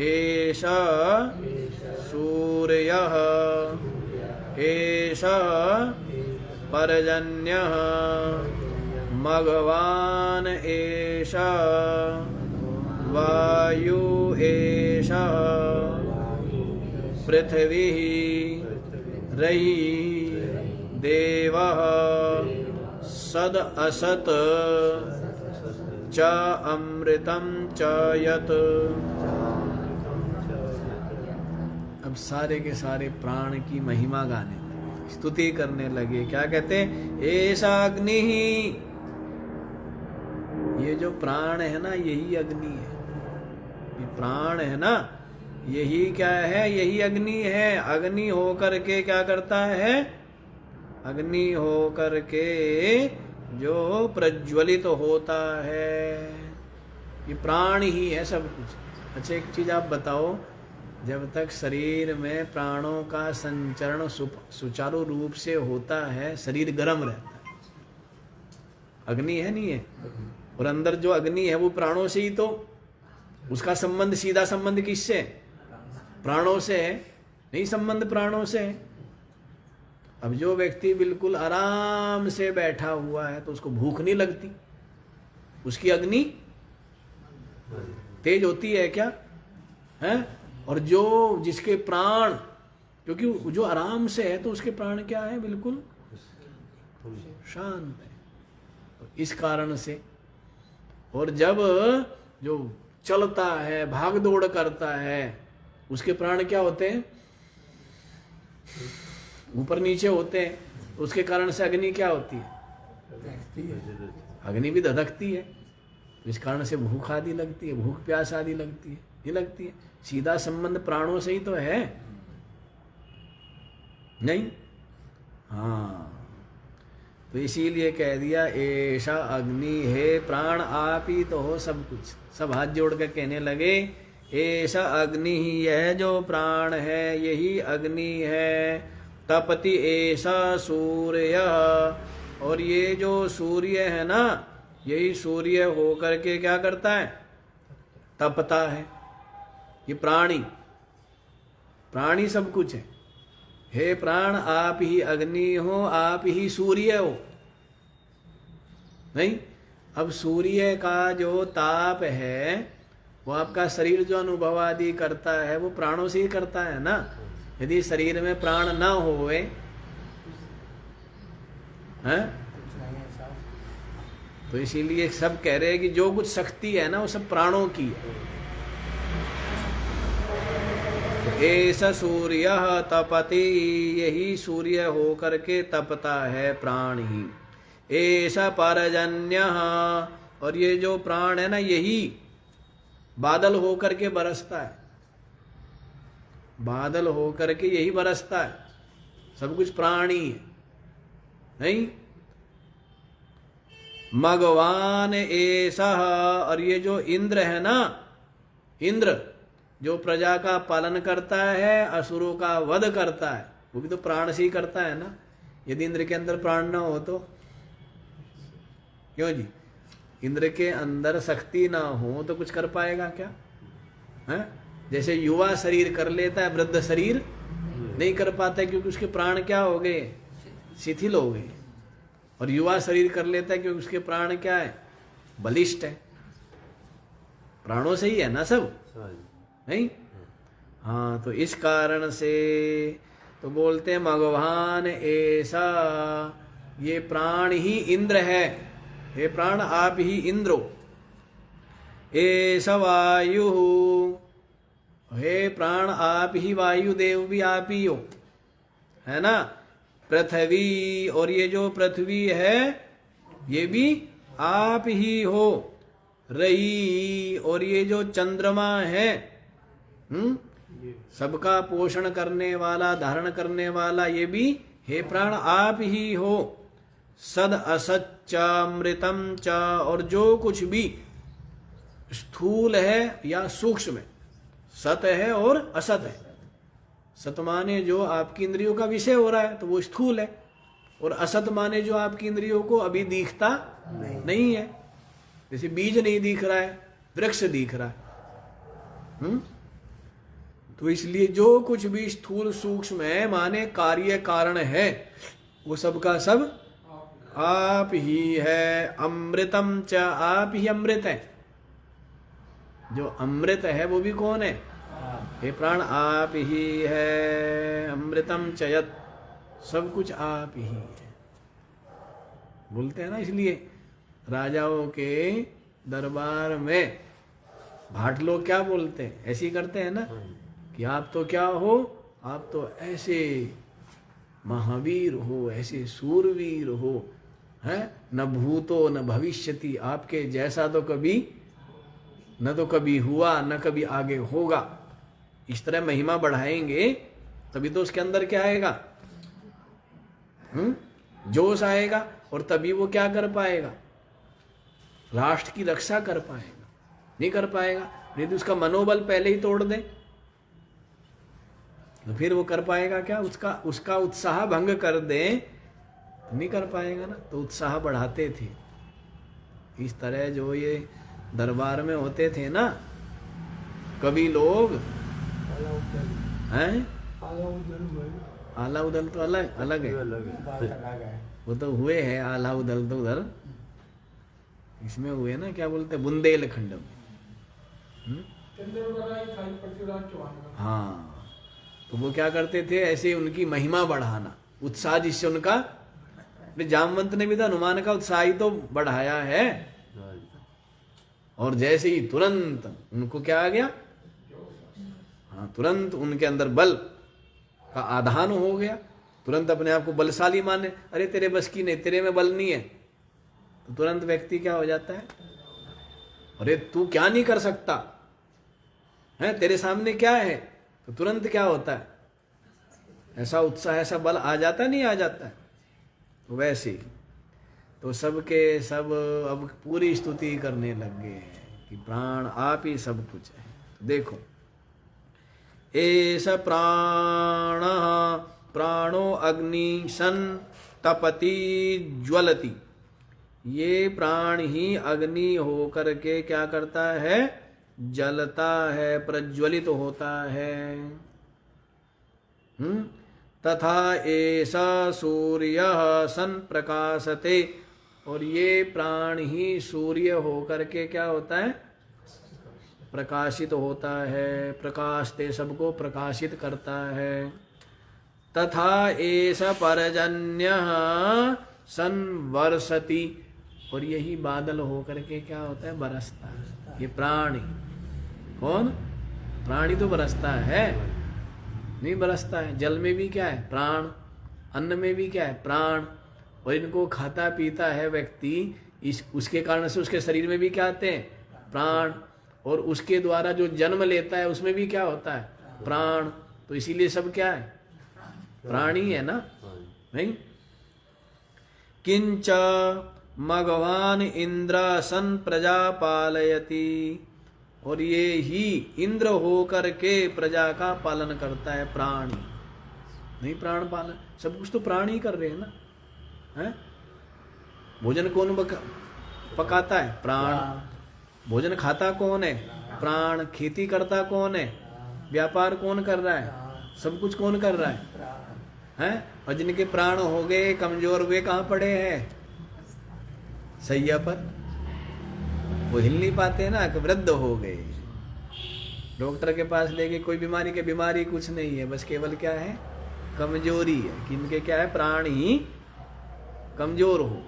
एष सूर्यः, एष पर्जन्यः, मघवान् एष वायु एष पृथ्वी रैर्देवः सद असत च अमृतम च यत्। अब सारे के सारे प्राण की महिमा गाने लगे, स्तुति करने लगे। क्या कहते हैं, ऐसा अग्नि ही, ये जो प्राण है ना यही अग्नि है, ये प्राण है ना यही क्या है, यही अग्नि है। अग्नि हो करके क्या करता है, अग्नि हो करके जो प्रज्वलित होता है, ये प्राण ही है सब कुछ। अच्छा एक चीज आप बताओ, जब तक शरीर में प्राणों का संचरण सुचारू रूप से होता है, शरीर गर्म रहता है, अग्नि है नहीं है, और अंदर जो अग्नि है वो प्राणों से ही, तो उसका संबंध, सीधा संबंध किससे, प्राणों से है, नहीं संबंध प्राणों से है। अब जो व्यक्ति बिल्कुल आराम से बैठा हुआ है तो उसको भूख नहीं लगती, उसकी अग्नि तेज होती है क्या है। और जो जिसके प्राण, क्योंकि जो आराम से है तो उसके प्राण क्या है, बिल्कुल शांत है, तो इस कारण से। और जब जो चलता है, भाग दौड़ करता है, उसके प्राण क्या होते हैं, ऊपर नीचे होते हैं, उसके कारण से अग्नि क्या होती है, अग्नि भी धधकती है। इस कारण से भूख आदि लगती है, भूख प्यास आदि लगती है, ये लगती है। सीधा संबंध प्राणों से ही तो है, नहीं? हाँ, तो इसीलिए कह दिया ऐसा अग्नि है, प्राण आप ही तो हो सब कुछ। सब हाथ जोड़ कर कहने लगे ऐसा अग्नि ही, यह जो प्राण है यही अग्नि है। तपति ऐसा सूर्य, और ये जो सूर्य है ना, यही सूर्य होकर के क्या करता है? तपता है। ये प्राणी, प्राणी सब कुछ है। हे प्राण, आप ही अग्नि हो, आप ही सूर्य हो, नहीं? अब सूर्य का जो ताप है वो आपका शरीर जो अनुभव आदि करता है वो प्राणों से ही करता है ना। यदि शरीर में प्राण ना होए हैं, तो इसीलिए सब कह रहे हैं कि जो कुछ शक्ति है ना वो सब प्राणों की है। ऐसा सूर्य तपति, यही सूर्य होकर के तपता है प्राण ही। ऐसा परजन्य, और ये जो प्राण है ना यही बादल होकर के बरसता है, बादल होकर के यही बरसता है। सब कुछ प्राणी है, नहीं? मगवान ऐसा, और ये जो इंद्र है ना, इंद्र जो प्रजा का पालन करता है, असुरों का वध करता है, वो भी तो प्राण से ही करता है ना। यदि इंद्र के अंदर प्राण ना हो तो क्यों जी? इंद्र के अंदर शक्ति ना हो तो कुछ कर पाएगा क्या? है? जैसे युवा शरीर कर लेता है, वृद्ध शरीर नहीं कर पाता है, क्योंकि उसके प्राण क्या हो गए? शिथिल हो गए। और युवा शरीर कर लेता है क्योंकि उसके प्राण क्या है? बलिष्ठ है। प्राणों से ही है ना सब, नहीं? हाँ, तो इस कारण से तो बोलते हैं भगवान ऐसा, ये प्राण ही इंद्र है। हे प्राण, आप ही इंद्रो। ऐसा वायु, हे प्राण, आप ही वायु देव भी आप ही हो, है ना। पृथ्वी, और ये जो पृथ्वी है ये भी आप ही हो। रही, और ये जो चंद्रमा है, सबका पोषण करने वाला, धारण करने वाला, ये भी हे प्राण आप ही हो। सद असत च अमृतम च, और जो कुछ भी स्थूल है या सूक्ष्म है, सत है और असत है। सत माने जो आपकी इंद्रियों का विषय हो रहा है तो वो स्थूल है, और असत माने जो आपकी इंद्रियों को अभी दिखता नहीं है। जैसे बीज नहीं दिख रहा है, वृक्ष दिख रहा है। तो इसलिए जो कुछ भी स्थूल सूक्ष्म है माने कार्य कारण है, वो सबका सब आप ही है। अमृतम च, आप ही अमृत है। जो अमृत है वो भी कौन है? हे प्राण, आप ही है। अमृतम च यत्, सब कुछ आप ही है। बोलते हैं ना, इसलिए राजाओं के दरबार में भाट लोग क्या बोलते हैं? ऐसे ही करते हैं ना कि आप तो क्या हो, आप तो ऐसे महावीर हो, ऐसे सूरवीर हो, हैं? न भूतो न भविष्यति, आपके जैसा तो कभी न तो कभी हुआ न कभी आगे होगा। इस तरह महिमा बढ़ाएंगे तभी तो उसके अंदर क्या आएगा? जोश आएगा, और तभी वो क्या कर पाएगा? राष्ट्र की रक्षा कर पाएगा। नहीं कर पाएगा, यदि उसका मनोबल पहले ही तोड़ दे तो फिर वो कर पाएगा क्या? उसका उत्साह भंग कर दे, नहीं कर पाएगा ना। तो उत्साह बढ़ाते थे। इस तरह जो ये दरबार में होते थे ना कवि लोग, हैं? आला उदल तो अलग अलग है, वो तो हुए हैं। आला उदल तो उधर इसमें हुए ना, क्या बोलते हैं, बुंदेलखंड में। हाँ, तो वो क्या करते थे, ऐसे उनकी महिमा बढ़ाना, उत्साह, जिससे उनका, जामवंत ने भी तो हनुमान का उत्साह ही तो बढ़ाया है। और जैसे ही तुरंत उनको क्या आ गया, हाँ, तुरंत उनके अंदर बल का आधान हो गया, तुरंत अपने आप को बलशाली माने। अरे तेरे बस की नहीं, तेरे में बल नहीं है, तो तुरंत व्यक्ति क्या हो जाता है, अरे तू क्या नहीं कर सकता है, तेरे सामने क्या है, तो तुरंत क्या होता है, ऐसा उत्साह ऐसा बल आ जाता नहीं आ जाता है। वैसे ही तो सबके सब अब पूरी स्तुति करने लग गए हैं कि प्राण आप ही सब कुछ है। तो देखो, एष प्राण प्राणो अग्नि सन तपति ज्वलति, ये प्राण ही अग्नि होकर के क्या करता है, जलता है, प्रज्वलित होता है। तथा ऐसा सूर्य सन प्रकाशते, और ये प्राण ही सूर्य होकर के क्या होता है, प्रकाशित होता है, प्रकाशते सबको प्रकाशित करता है। तथा ऐसा पर्जन्य सन वर्षति, और यही बादल होकर के क्या होता है, बरसता है। ये प्राणी कौन, प्राणी तो बरसता है, नहीं बरसता है। जल में भी क्या है, प्राण, अन्न में भी क्या है, प्राण, और इनको खाता पीता है व्यक्ति, इस उसके कारण से उसके शरीर में भी क्या आते हैं, प्राण, और उसके द्वारा जो जन्म लेता है उसमें भी क्या होता है, प्राण। तो इसीलिए सब क्या है, प्राणी है ना, नहीं। किंच मघवान इंद्र सन प्रजा पालयति, और ये ही इंद्र हो करके प्रजा का पालन करता है, प्राणी नहीं, प्राण पालन, सब कुछ तो प्राणी कर रहे हैं ना, है। भोजन कौन पकाता है, प्राण। भोजन खाता कौन है, प्राण। खेती करता कौन है, व्यापार कौन कर रहा है, सब कुछ कौन कर रहा है? और जिनके प्राण हो गए कमजोर, वे कहाँ पड़े हैं, सैया पर, वो हिल नहीं पाते ना, कि वृद्ध हो गए। डॉक्टर के पास ले गए, कोई बीमारी के, बीमारी कुछ नहीं है, बस केवल क्या है, कमजोरी है, कि इनके क्या है, प्राण ही कमजोर हो,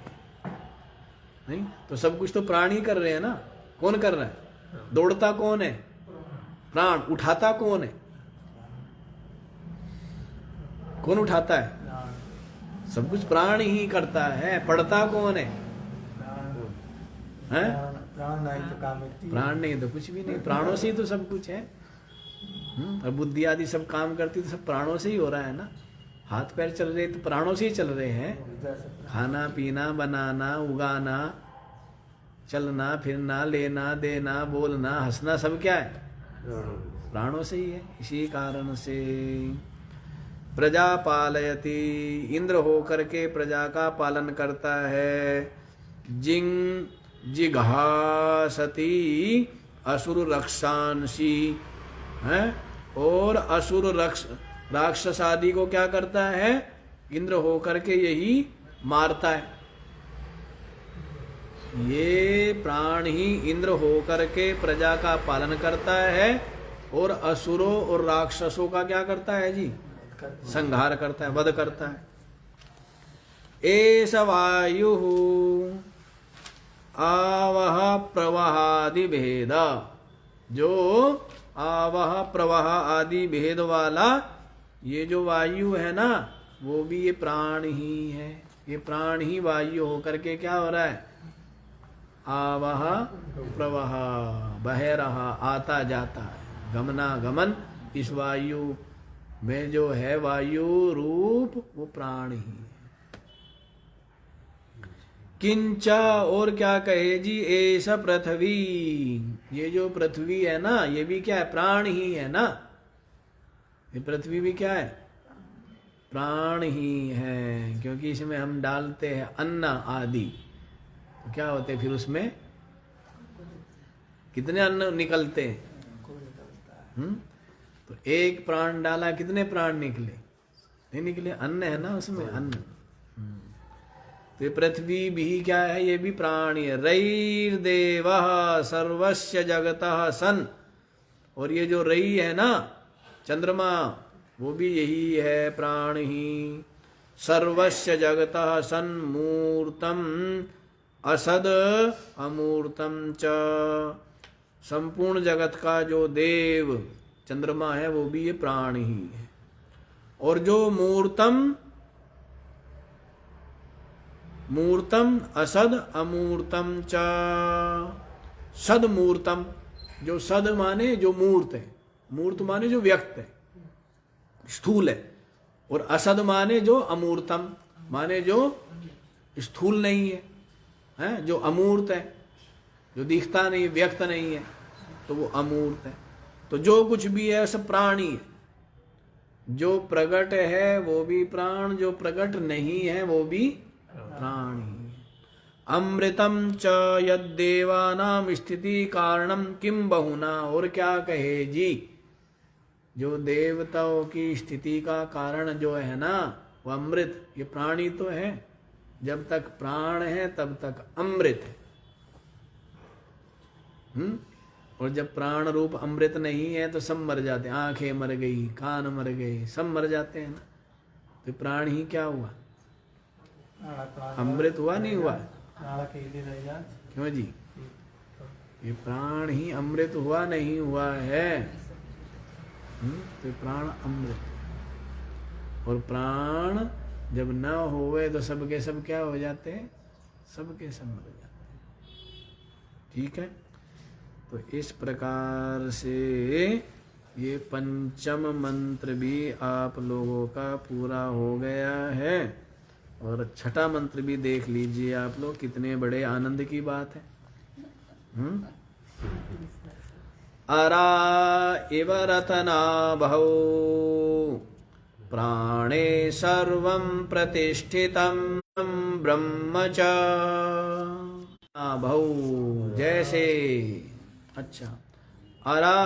नहीं। तो सब कुछ तो प्राण ही कर रहे हैं ना, कौन कर रहा है, दौड़ता कौन है, प्राण। उठाता कौन है, कौन उठाता है, सब कुछ प्राण ही करता है। पढ़ता कौन है, प्राण नहीं तो काम, प्राण नहीं तो कुछ भी नहीं, प्राणों से ही तो सब कुछ है। और बुद्धि आदि सब काम करती तो सब प्राणों से ही हो रहा है ना। हाथ पैर चल रहे तो प्राणों से ही चल रहे हैं। खाना पीना, बनाना, उगाना, चलना फिरना, लेना देना, बोलना, हंसना, सब क्या है, प्राणों से ही है। इसी कारण से प्रजा पालयति, इंद्र होकर के प्रजा का पालन करता है। जिंग जिघासति असुर रक्षांसी, है, और असुर राक्षस आदि को क्या करता है, इंद्र होकर के यही मारता है। ये प्राण ही इंद्र होकर के प्रजा का पालन करता है, और असुरों और राक्षसों का क्या करता है जी, संहार करता है, वध करता है। एष वायु आवह प्रवाहादि भेद, जो आवह प्रवाह आदि भेद वाला ये जो वायु है ना, वो भी ये प्राण ही है। ये प्राण ही वायु होकर के क्या हो रहा है, आवह प्रवाह, बह रहा, आता जाता है, गमना गमन इस वायु में जो है वायु रूप, वो प्राण ही है। किंचा, और क्या कहे जी, ऐसा पृथ्वी, ये जो पृथ्वी है ना, ये भी क्या है, प्राण ही है ना। ये पृथ्वी भी क्या है, प्राण ही है, क्योंकि इसमें हम डालते हैं अन्न आदि, तो क्या होते हैं फिर उसमें कितने अन्न निकलते हैं, तो एक प्राण डाला, कितने प्राण निकले, नहीं निकले, अन्न है ना उसमें, अन्न। तो ये पृथ्वी भी क्या है, ये भी प्राणी है। रैर्देवः सर्वस्य जगतः सन, और ये जो रई है ना, चंद्रमा, वो भी यही है, प्राण ही। सर्वस्य जगतः सन मूर्तम असद अमूर्तम च, संपूर्ण जगत का जो देव चंद्रमा है, वो भी ये प्राण ही है। और जो मूर्तम, मूर्तम असद अमूर्तम च, सदमूर्तम, जो सद माने जो मूर्त है, मूर्त माने जो व्यक्त है, स्थूल है, और असद माने जो अमूर्तम माने जो स्थूल नहीं है, हैं, जो अमूर्त है, जो दिखता नहीं, व्यक्त नहीं है, तो वो अमूर्त है। तो जो कुछ भी है सब प्राणी है, जो प्रकट है वो भी प्राण, जो प्रकट नहीं है वो भी प्राण ही है। अमृतम च यद्देवानां स्थिति कारणम किम बहुना, और क्या कहे जी, जो देवताओं की स्थिति का कारण जो है ना वो अमृत, ये प्राणी तो है, जब तक प्राण है तब तक अमृत है। और जब प्राण रूप अमृत नहीं है तो सब मर जाते हैं, आंखें मर गई, कान मर गए, सब मर जाते हैं ना। तो प्राण ही क्या हुआ, अमृत हुआ नहीं हुआ, क्यों जी, ये प्राण ही अमृत हुआ नहीं हुआ है। तो प्राण अमृत, और प्राण जब न होवे तो सबके सब क्या हो जाते हैं, सबके सब मर जाते हैं। ठीक है, तो इस प्रकार से ये पंचम मंत्र भी आप लोगों का पूरा हो गया है, और छठा मंत्र भी देख लीजिए आप लोग, कितने बड़े आनंद की बात है। अरा इव रतनाभौ प्राणे सर्वं प्रतिष्ठितं ब्रह्म च भौ, जैसे, अच्छा, अरा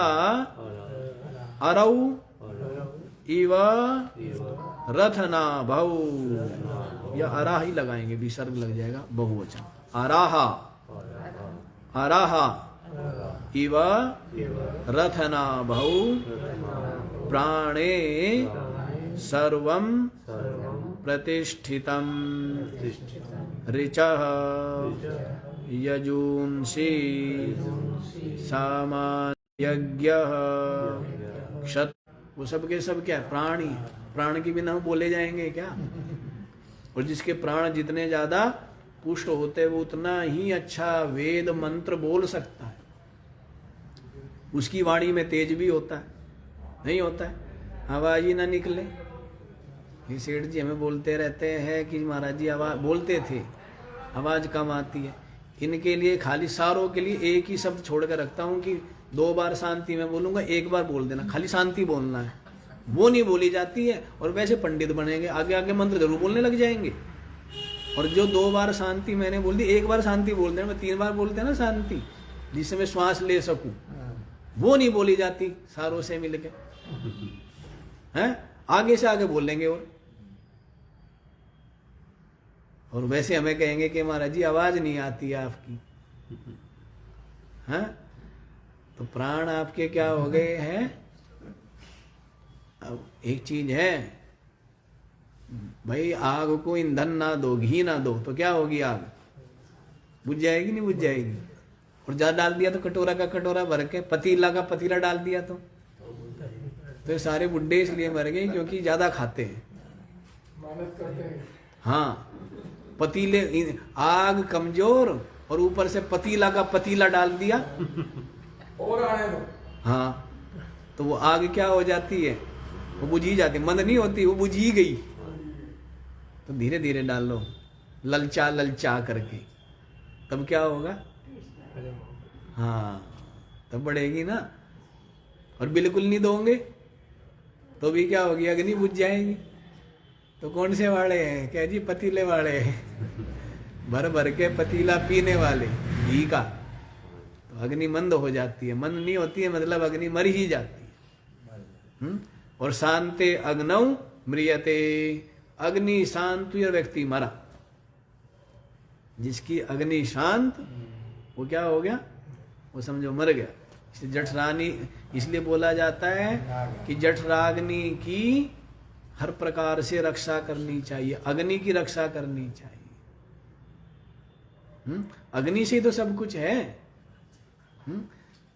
अरौ इव रथनाभौ, या अरा ही लगाएंगे, विसर्ग लग जाएगा, बहुवचन, अराहा अराहा इव रथनाभौ प्राणे सर्वं प्रतिष्ठितं ऋचः यजूंषि सामायज्ञः क्षत, वो सब के सब क्या है, प्राण ही, प्राण के बिना बोले जाएंगे क्या। और जिसके प्राण जितने ज्यादा पुष्ट होते हैं वो उतना ही अच्छा वेद मंत्र बोल सकता है, उसकी वाणी में तेज भी होता है, नहीं होता है, आवाज ही ना निकले। ये सेठ जी हमें बोलते रहते हैं कि महाराज जी आवाज बोलते थे, आवाज कम आती है। इनके लिए खाली सारों के लिए एक ही शब्द छोड़ कर रखता हूँ कि 2 बार शांति में बोलूंगा, 1 बार बोल देना, खाली शांति बोलना है, वो नहीं बोली जाती है। और वैसे पंडित बनेंगे, आगे आगे मंत्र जरूर बोलने लग जाएंगे। और जो 2 बार शांति मैंने बोल दी, 1 बार शांति बोल देना, मैं 3 बार बोलते हैं ना शांति, जिससे मैं श्वास ले सकूं, वो नहीं बोली जाती सारों से मिलके, हैं, आगे से आगे बोल लेंगे। और वैसे हमें कहेंगे कि महाराज जी आवाज नहीं आती है आपकी, हैं, तो प्राण आपके क्या हो गए हैं। अब एक चीज है भाई, आग को ईंधन ना दो, घी ना दो, तो क्या होगी, आग बुझ जाएगी, नहीं बुझ जाएगी। और ज्यादा डाल दिया तो कटोरा का कटोरा भर के, पतीला का पतीला डाल दिया तो ये सारे बुड्ढे इसलिए मर गए क्योंकि ज्यादा खाते हैं। हाँ, पतीले, आग कमजोर और ऊपर से पतीला का पतीला डाल दिया और हाँ, तो वो आग क्या हो जाती है, वो बुझ ही जाती, मंद नहीं होती, वो बुझ ही गई। तो धीरे धीरे डाल लो, ललचा ललचा करके, तब क्या होगा, हाँ, तब बढ़ेगी ना। और बिल्कुल नहीं दोगे तो भी क्या होगी, अग्नि बुझ जाएगी। तो कौन से वाले हैं, क्या जी, पतीले वाले भर भर के पतीला पीने वाले घी का, तो अग्नि मंद हो जाती है। मंद नहीं होती है मतलब अग्नि मर ही जाती है। और शांते अग्नौ म्रियते, अग्नि शांत हुई और व्यक्ति मरा। जिसकी अग्नि शांत, वो क्या हो गया, वो समझो मर गया। इसलिए जठराग्नि, इसलिए बोला जाता है कि जठराग्नि की हर प्रकार से रक्षा करनी चाहिए, अग्नि की रक्षा करनी चाहिए। अग्नि से ही तो सब कुछ है।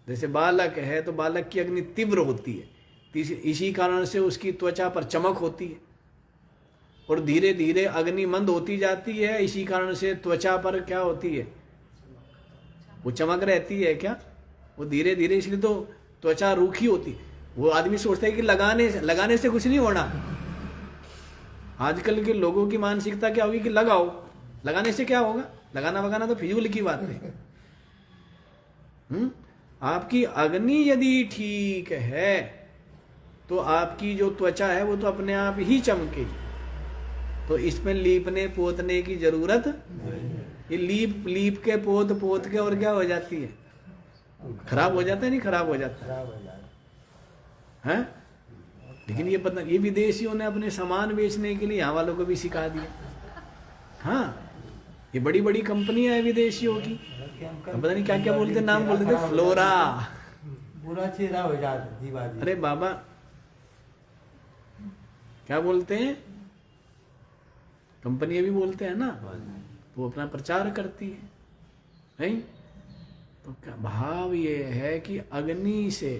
जैसे बालक है तो बालक की अग्नि तीव्र होती है, इसी कारण से उसकी त्वचा पर चमक होती है। और धीरे धीरे अग्नि मंद होती जाती है, इसी कारण से त्वचा पर क्या होती है, वो चमक रहती है क्या? वो धीरे धीरे, इसलिए तो त्वचा रूखी होती। वो आदमी सोचता है कि लगाने से कुछ नहीं होना। आजकल के लोगों की मानसिकता क्या होगी कि लगाओ, लगाने से क्या होगा? लगाना वगाना तो फिजूल की बात है। आपकी अग्नि यदि ठीक है तो आपकी जो त्वचा है वो तो अपने आप ही चमकेगी। तो इसमें लीपने पोतने की जरूरत, ये लीप के पोत के और क्या हो जाती है? खराब हो जाता है, नहीं खराब हो जाता खराब हो जाए। है? लेकिन ये पता, ये विदेशियों ने अपने सामान बेचने के लिए यहाँ वालों को भी सिखा दिया। हाँ, ये बड़ी बड़ी कंपनियां हैं विदेशियों की, पता नहीं क्या क्या बोलते, नाम बोलते थे, फ्लोरा, पूरा चेहरा हो जाता दीवार। अरे बाबा क्या बोलते हैं, कंपनियां भी बोलते हैं ना, तो वो अपना प्रचार करती है, नहीं? तो क्या भाव ये है कि अग्नि से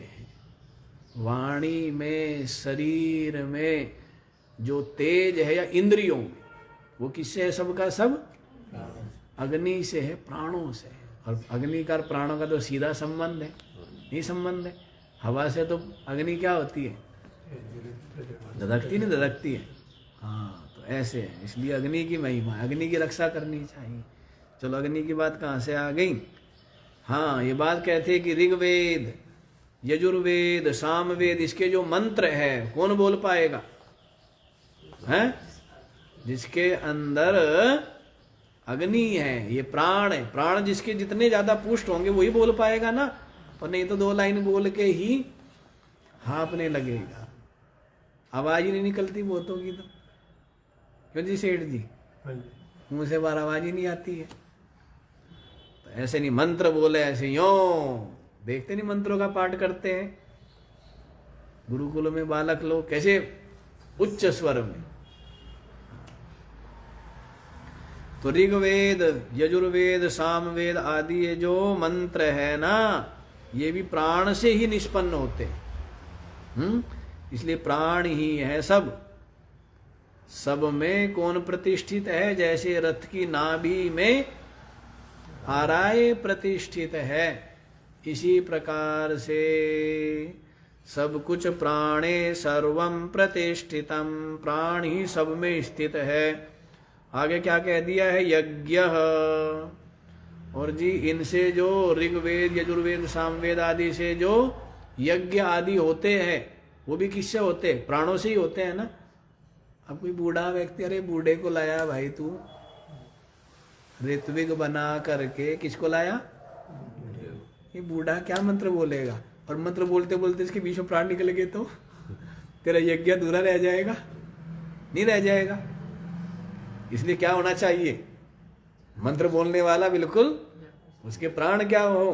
वाणी में, शरीर में जो तेज है या इंद्रियों में, वो किससे है? सबका सब अग्नि से है, प्राणों से। और अग्नि का प्राणों का तो सीधा संबंध है, नहीं संबंध है। हवा से तो अग्नि क्या होती है? धधकती नहीं धधकती है। हाँ, तो ऐसे है। इसलिए अग्नि की महिमा, अग्नि की रक्षा करनी चाहिए। चलो, अग्नि की बात कहाँ से आ गई? हाँ, ये बात कहते हैं कि ऋग्वेद, यजुर्वेद, सामवेद, इसके जो मंत्र है कौन बोल पाएगा? हैं? जिसके अंदर अग्नि है, ये प्राण है, प्राण जिसके जितने ज्यादा पुष्ट होंगे वही बोल पाएगा ना। और नहीं तो 2 लाइन बोल के ही हाँफने लगेगा, आवाज ही नहीं निकलती बहुतों की। तो क्यों जी सेठ जी, मुंह से बाहर आवाज ही नहीं आती है। तो ऐसे नहीं मंत्र बोले, ऐसे यो देखते नहीं मंत्रों का पाठ करते हैं गुरुकुलों में बालक लोग, कैसे उच्च स्वर में। तो ऋग्वेद, यजुर्वेद, सामवेद आदि ये जो मंत्र है ना, ये भी प्राण से ही निष्पन्न होते हैं। इसलिए प्राण ही है सब। सब में कौन प्रतिष्ठित है? जैसे रथ की नाभि में आराय प्रतिष्ठित है, इसी प्रकार से सब कुछ प्राणे सर्वम प्रतिष्ठितम, प्राण ही सब में स्थित है। आगे क्या कह दिया है? यज्ञ। और जी इनसे जो ऋग्वेद, यजुर्वेद, सामवेद आदि से जो यज्ञ आदि होते हैं वो भी किससे होते हैं? प्राणों से ही होते हैं ना। अब कोई बूढ़ा व्यक्ति, अरे बूढ़े को लाया भाई तू ऋत्विक बना करके, किसको लाया? ये बूढ़ा क्या मंत्र बोलेगा? और मंत्र बोलते बोलते इसके बीच में प्राण निकल गए तो तेरा यज्ञ अधूरा रह जाएगा, नहीं रह जाएगा। इसलिए क्या होना चाहिए? मंत्र बोलने वाला बिल्कुल उसके प्राण क्या हो।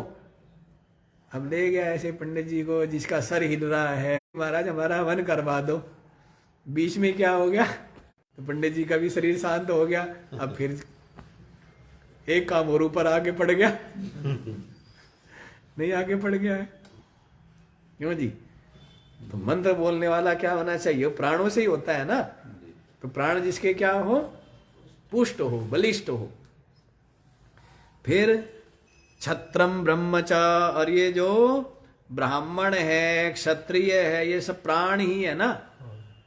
अब ले गया ऐसे पंडित जी को जिसका सर हिल रहा है, महाराज हमारा हवन करवा दो। बीच में क्या हो गया? तो पंडित जी का भी शरीर शांत हो गया। अब फिर एक काम और ऊपर आगे पड़ गया नहीं आगे पड़ गया है, क्यों जी? तो मंत्र बोलने वाला क्या होना चाहिए? प्राणों से ही होता है ना। तो प्राण जिसके क्या हो? पुष्ट हो, बलिष्ठ हो। फिर क्षत्रम ब्रह्मचा, और ये जो ब्राह्मण है, क्षत्रिय है, ये सब प्राण ही है ना,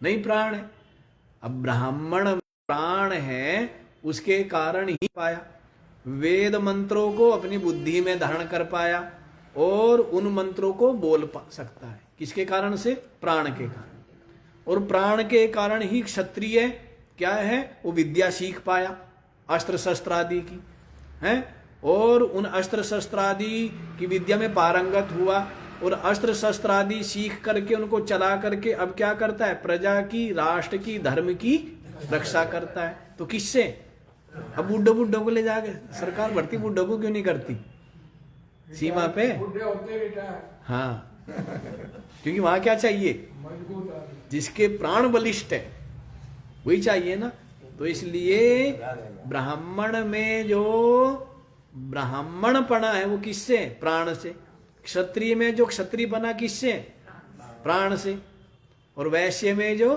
नहीं प्राण है। अब ब्राह्मण प्राण है, उसके कारण ही पाया, वेद मंत्रों को अपनी बुद्धि में धारण कर पाया और उन मंत्रों को बोल सकता है। किसके कारण से? प्राण के कारण। और प्राण के कारण ही क्षत्रिय क्या है? वो विद्या सीख पाया, अस्त्र शस्त्र आदि की है, और उन अस्त्र शस्त्र आदि की विद्या में पारंगत हुआ, और अस्त्र शस्त्र आदि सीख करके उनको चला करके अब क्या करता है? प्रजा की, राष्ट्र की, धर्म की रक्षा करता है। तो किससे? अब बुड्ढों को ले जाके सरकार भर्ती बुड्ढों को क्यों नहीं करती सीमा पे? हाँ, क्योंकि वहां क्या चाहिए? जिसके प्राण बलिष्ठ है वही चाहिए ना। तो इसलिए ब्राह्मण में जो ब्राह्मणपना है वो किससे? प्राण से। क्षत्रिय में जो क्षत्रियपना किससे? प्राण से। और वैश्य में जो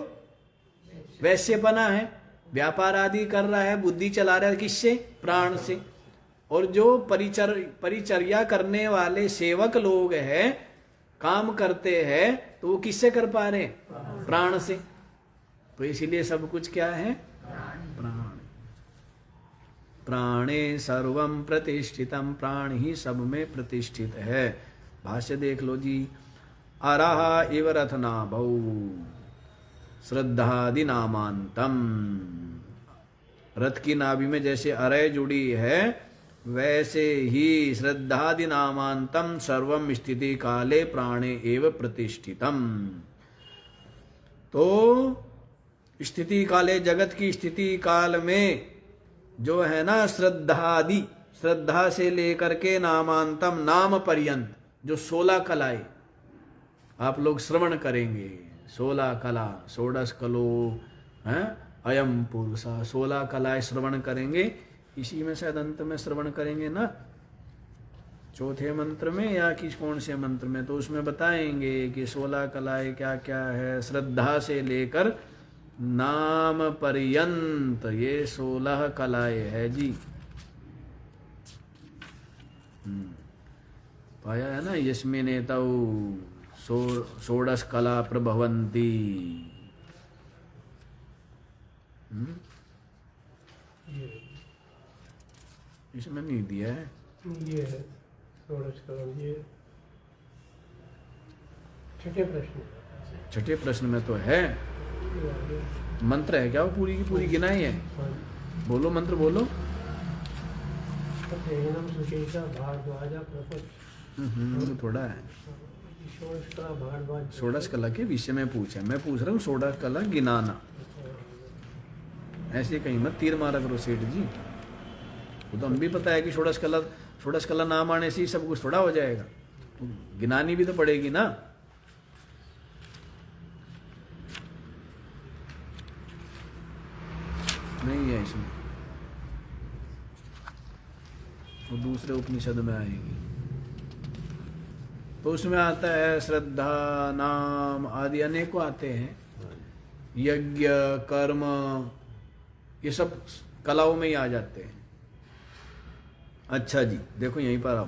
वैश्यपना है, व्यापार आदि कर रहा है, बुद्धि चला रहा है, किससे? प्राण से। और जो परिचर्या करने वाले सेवक लोग हैं, काम करते हैं, तो वो किससे कर पा रहे हैं? प्राण से। तो इसीलिए सब कुछ क्या है? प्राण। प्राणे सर्वम प्रतिष्ठितम, प्राण ही सब में प्रतिष्ठित है। भाष्य देख लो जी। अराहा इव रथनाभौ श्रद्धादि नामांतम, रथ की नाभि में जैसे अरय जुड़ी है, वैसे ही श्रद्धादि नामांतम सर्वम स्थिति काले प्राणे एव प्रतिष्ठितम। तो स्थिति काले, जगत की स्थिति काल में जो है ना श्रद्धादि, श्रद्धा से लेकर के नामांतम, नाम पर्यंत, जो 16 कलाएं आप लोग श्रवण करेंगे, 16 कला, षोडश कलो हैं, अयम पुरुषा, 16 कलाएं श्रवण करेंगे। इसी में शायद अंत में श्रवण करेंगे ना, चौथे मंत्र में या किस कौन से मंत्र में, तो उसमें बताएंगे कि 16 कलाएं क्या क्या है। श्रद्धा से लेकर नाम पर्यंत ये 16 कलाएं है जी। पाया है ना, यस्मिन् एतौ षोडश कला प्रभवन्ति। इसमें नहीं दिया है, ये है षोडश कला, ये छठे प्रश्न। छठे प्रश्न में तो है। मंत्र है क्या वो पूरी की पूरी गिनाई है? बोलो मंत्र बोलो। थोड़ा है, षोडश कला के विषय में पूछा, मैं पूछ रहा हूँ षोडश कला गिनाना। ऐसे कहीं मत तीर मारा करो सेठ जी, वो तो हम भी पता है कि षोडश कला नाम आने से ही सब कुछ थोड़ा हो जाएगा, गिनानी भी तो पड़ेगी ना। नहीं है इसमें, वो दूसरे उपनिषद में आएगी। तो उसमें आता है श्रद्धा, नाम आदि अनेकों आते हैं, यज्ञ, कर्म, ये सब कलाओं में ही आ जाते हैं। अच्छा जी, देखो यहीं पर आओ।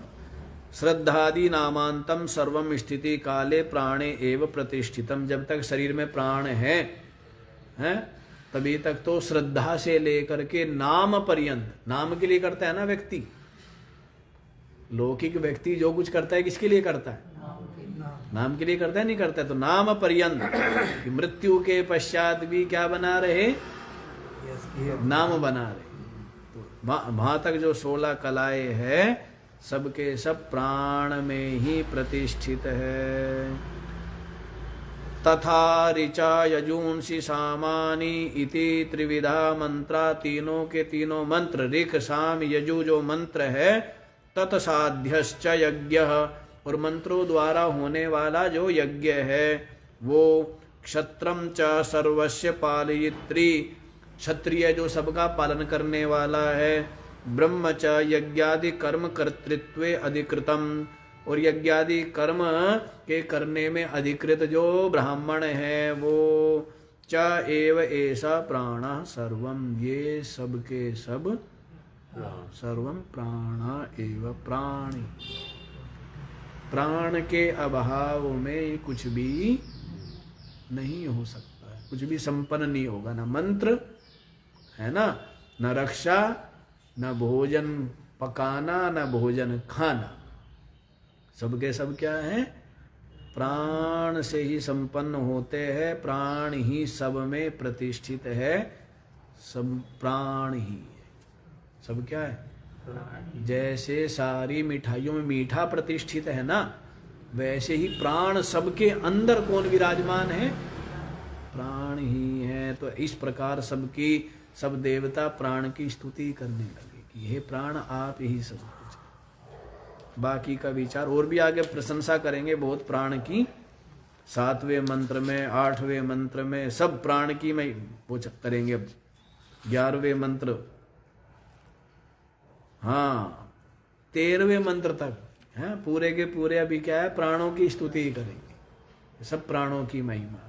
श्रद्धादि नामांतम सर्वम स्थिति काले प्राणे एव प्रतिष्ठितम, जब तक शरीर में प्राण है, हैं तभी तक तो श्रद्धा से लेकर के नाम पर्यंत, नाम के लिए करता है ना व्यक्ति, लौकिक व्यक्ति जो कुछ करता है किसके लिए करता है? नाम के लिए करता है, नहीं करता है तो नाम पर्यंत, मृत्यु के पश्चात भी क्या बना रहे? नाम बना रहे। तो वहां तक जो 16 कलाएं है, सबके सब प्राण में ही प्रतिष्ठित है। तथा ऋचा यजूंसि सामानि इति त्रिविधा मंत्रा, तीनों के तीनों मंत्र, ऋक् साम यजु जो मंत्र है, तत्साध्यश्च यज्ञ, और मंत्रों द्वारा होने वाला जो यज्ञ है वो क्षत्रम च सर्वस्य पालयित्री, क्षत्रिय जो सबका पालन करने वाला है, ब्रह्म च यज्ञादि कर्म कर्तृत्वे अधिकृतम, और यज्ञादि कर्म के करने में अधिकृत जो ब्राह्मण है वो च एव ऐसा प्राण सर्वम, ये सब के सब सर्वम प्राण एव प्राणी, प्राण के अभाव में कुछ भी नहीं हो सकता है, कुछ भी संपन्न नहीं होगा, ना मंत्र है ना, न रक्षा, न भोजन पकाना, न भोजन खाना, सबके सब क्या है? प्राण से ही संपन्न होते हैं, प्राण ही सब में प्रतिष्ठित है, सब प्राण ही है, सब क्या है? जैसे सारी मिठाइयों में मीठा प्रतिष्ठित है ना, वैसे ही प्राण सबके अंदर कौन विराजमान है? प्राण ही है। तो इस प्रकार सबकी सब देवता प्राण की स्तुति करने लगे कि हे प्राण आप ही सब कुछ। बाकी का विचार और भी आगे प्रशंसा करेंगे बहुत प्राण की, 7वें मंत्र में, 8वें मंत्र में सब प्राण की में वो करेंगे। 11वें मंत्र, हाँ 13वें मंत्र तक है, पूरे के पूरे अभी क्या है? प्राणों की स्तुति करेंगे, सब प्राणों की महिमा।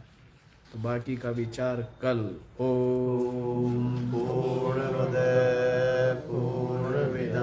तो बाकी का विचार कल। ओम पूर्णमद पूर्णमिदं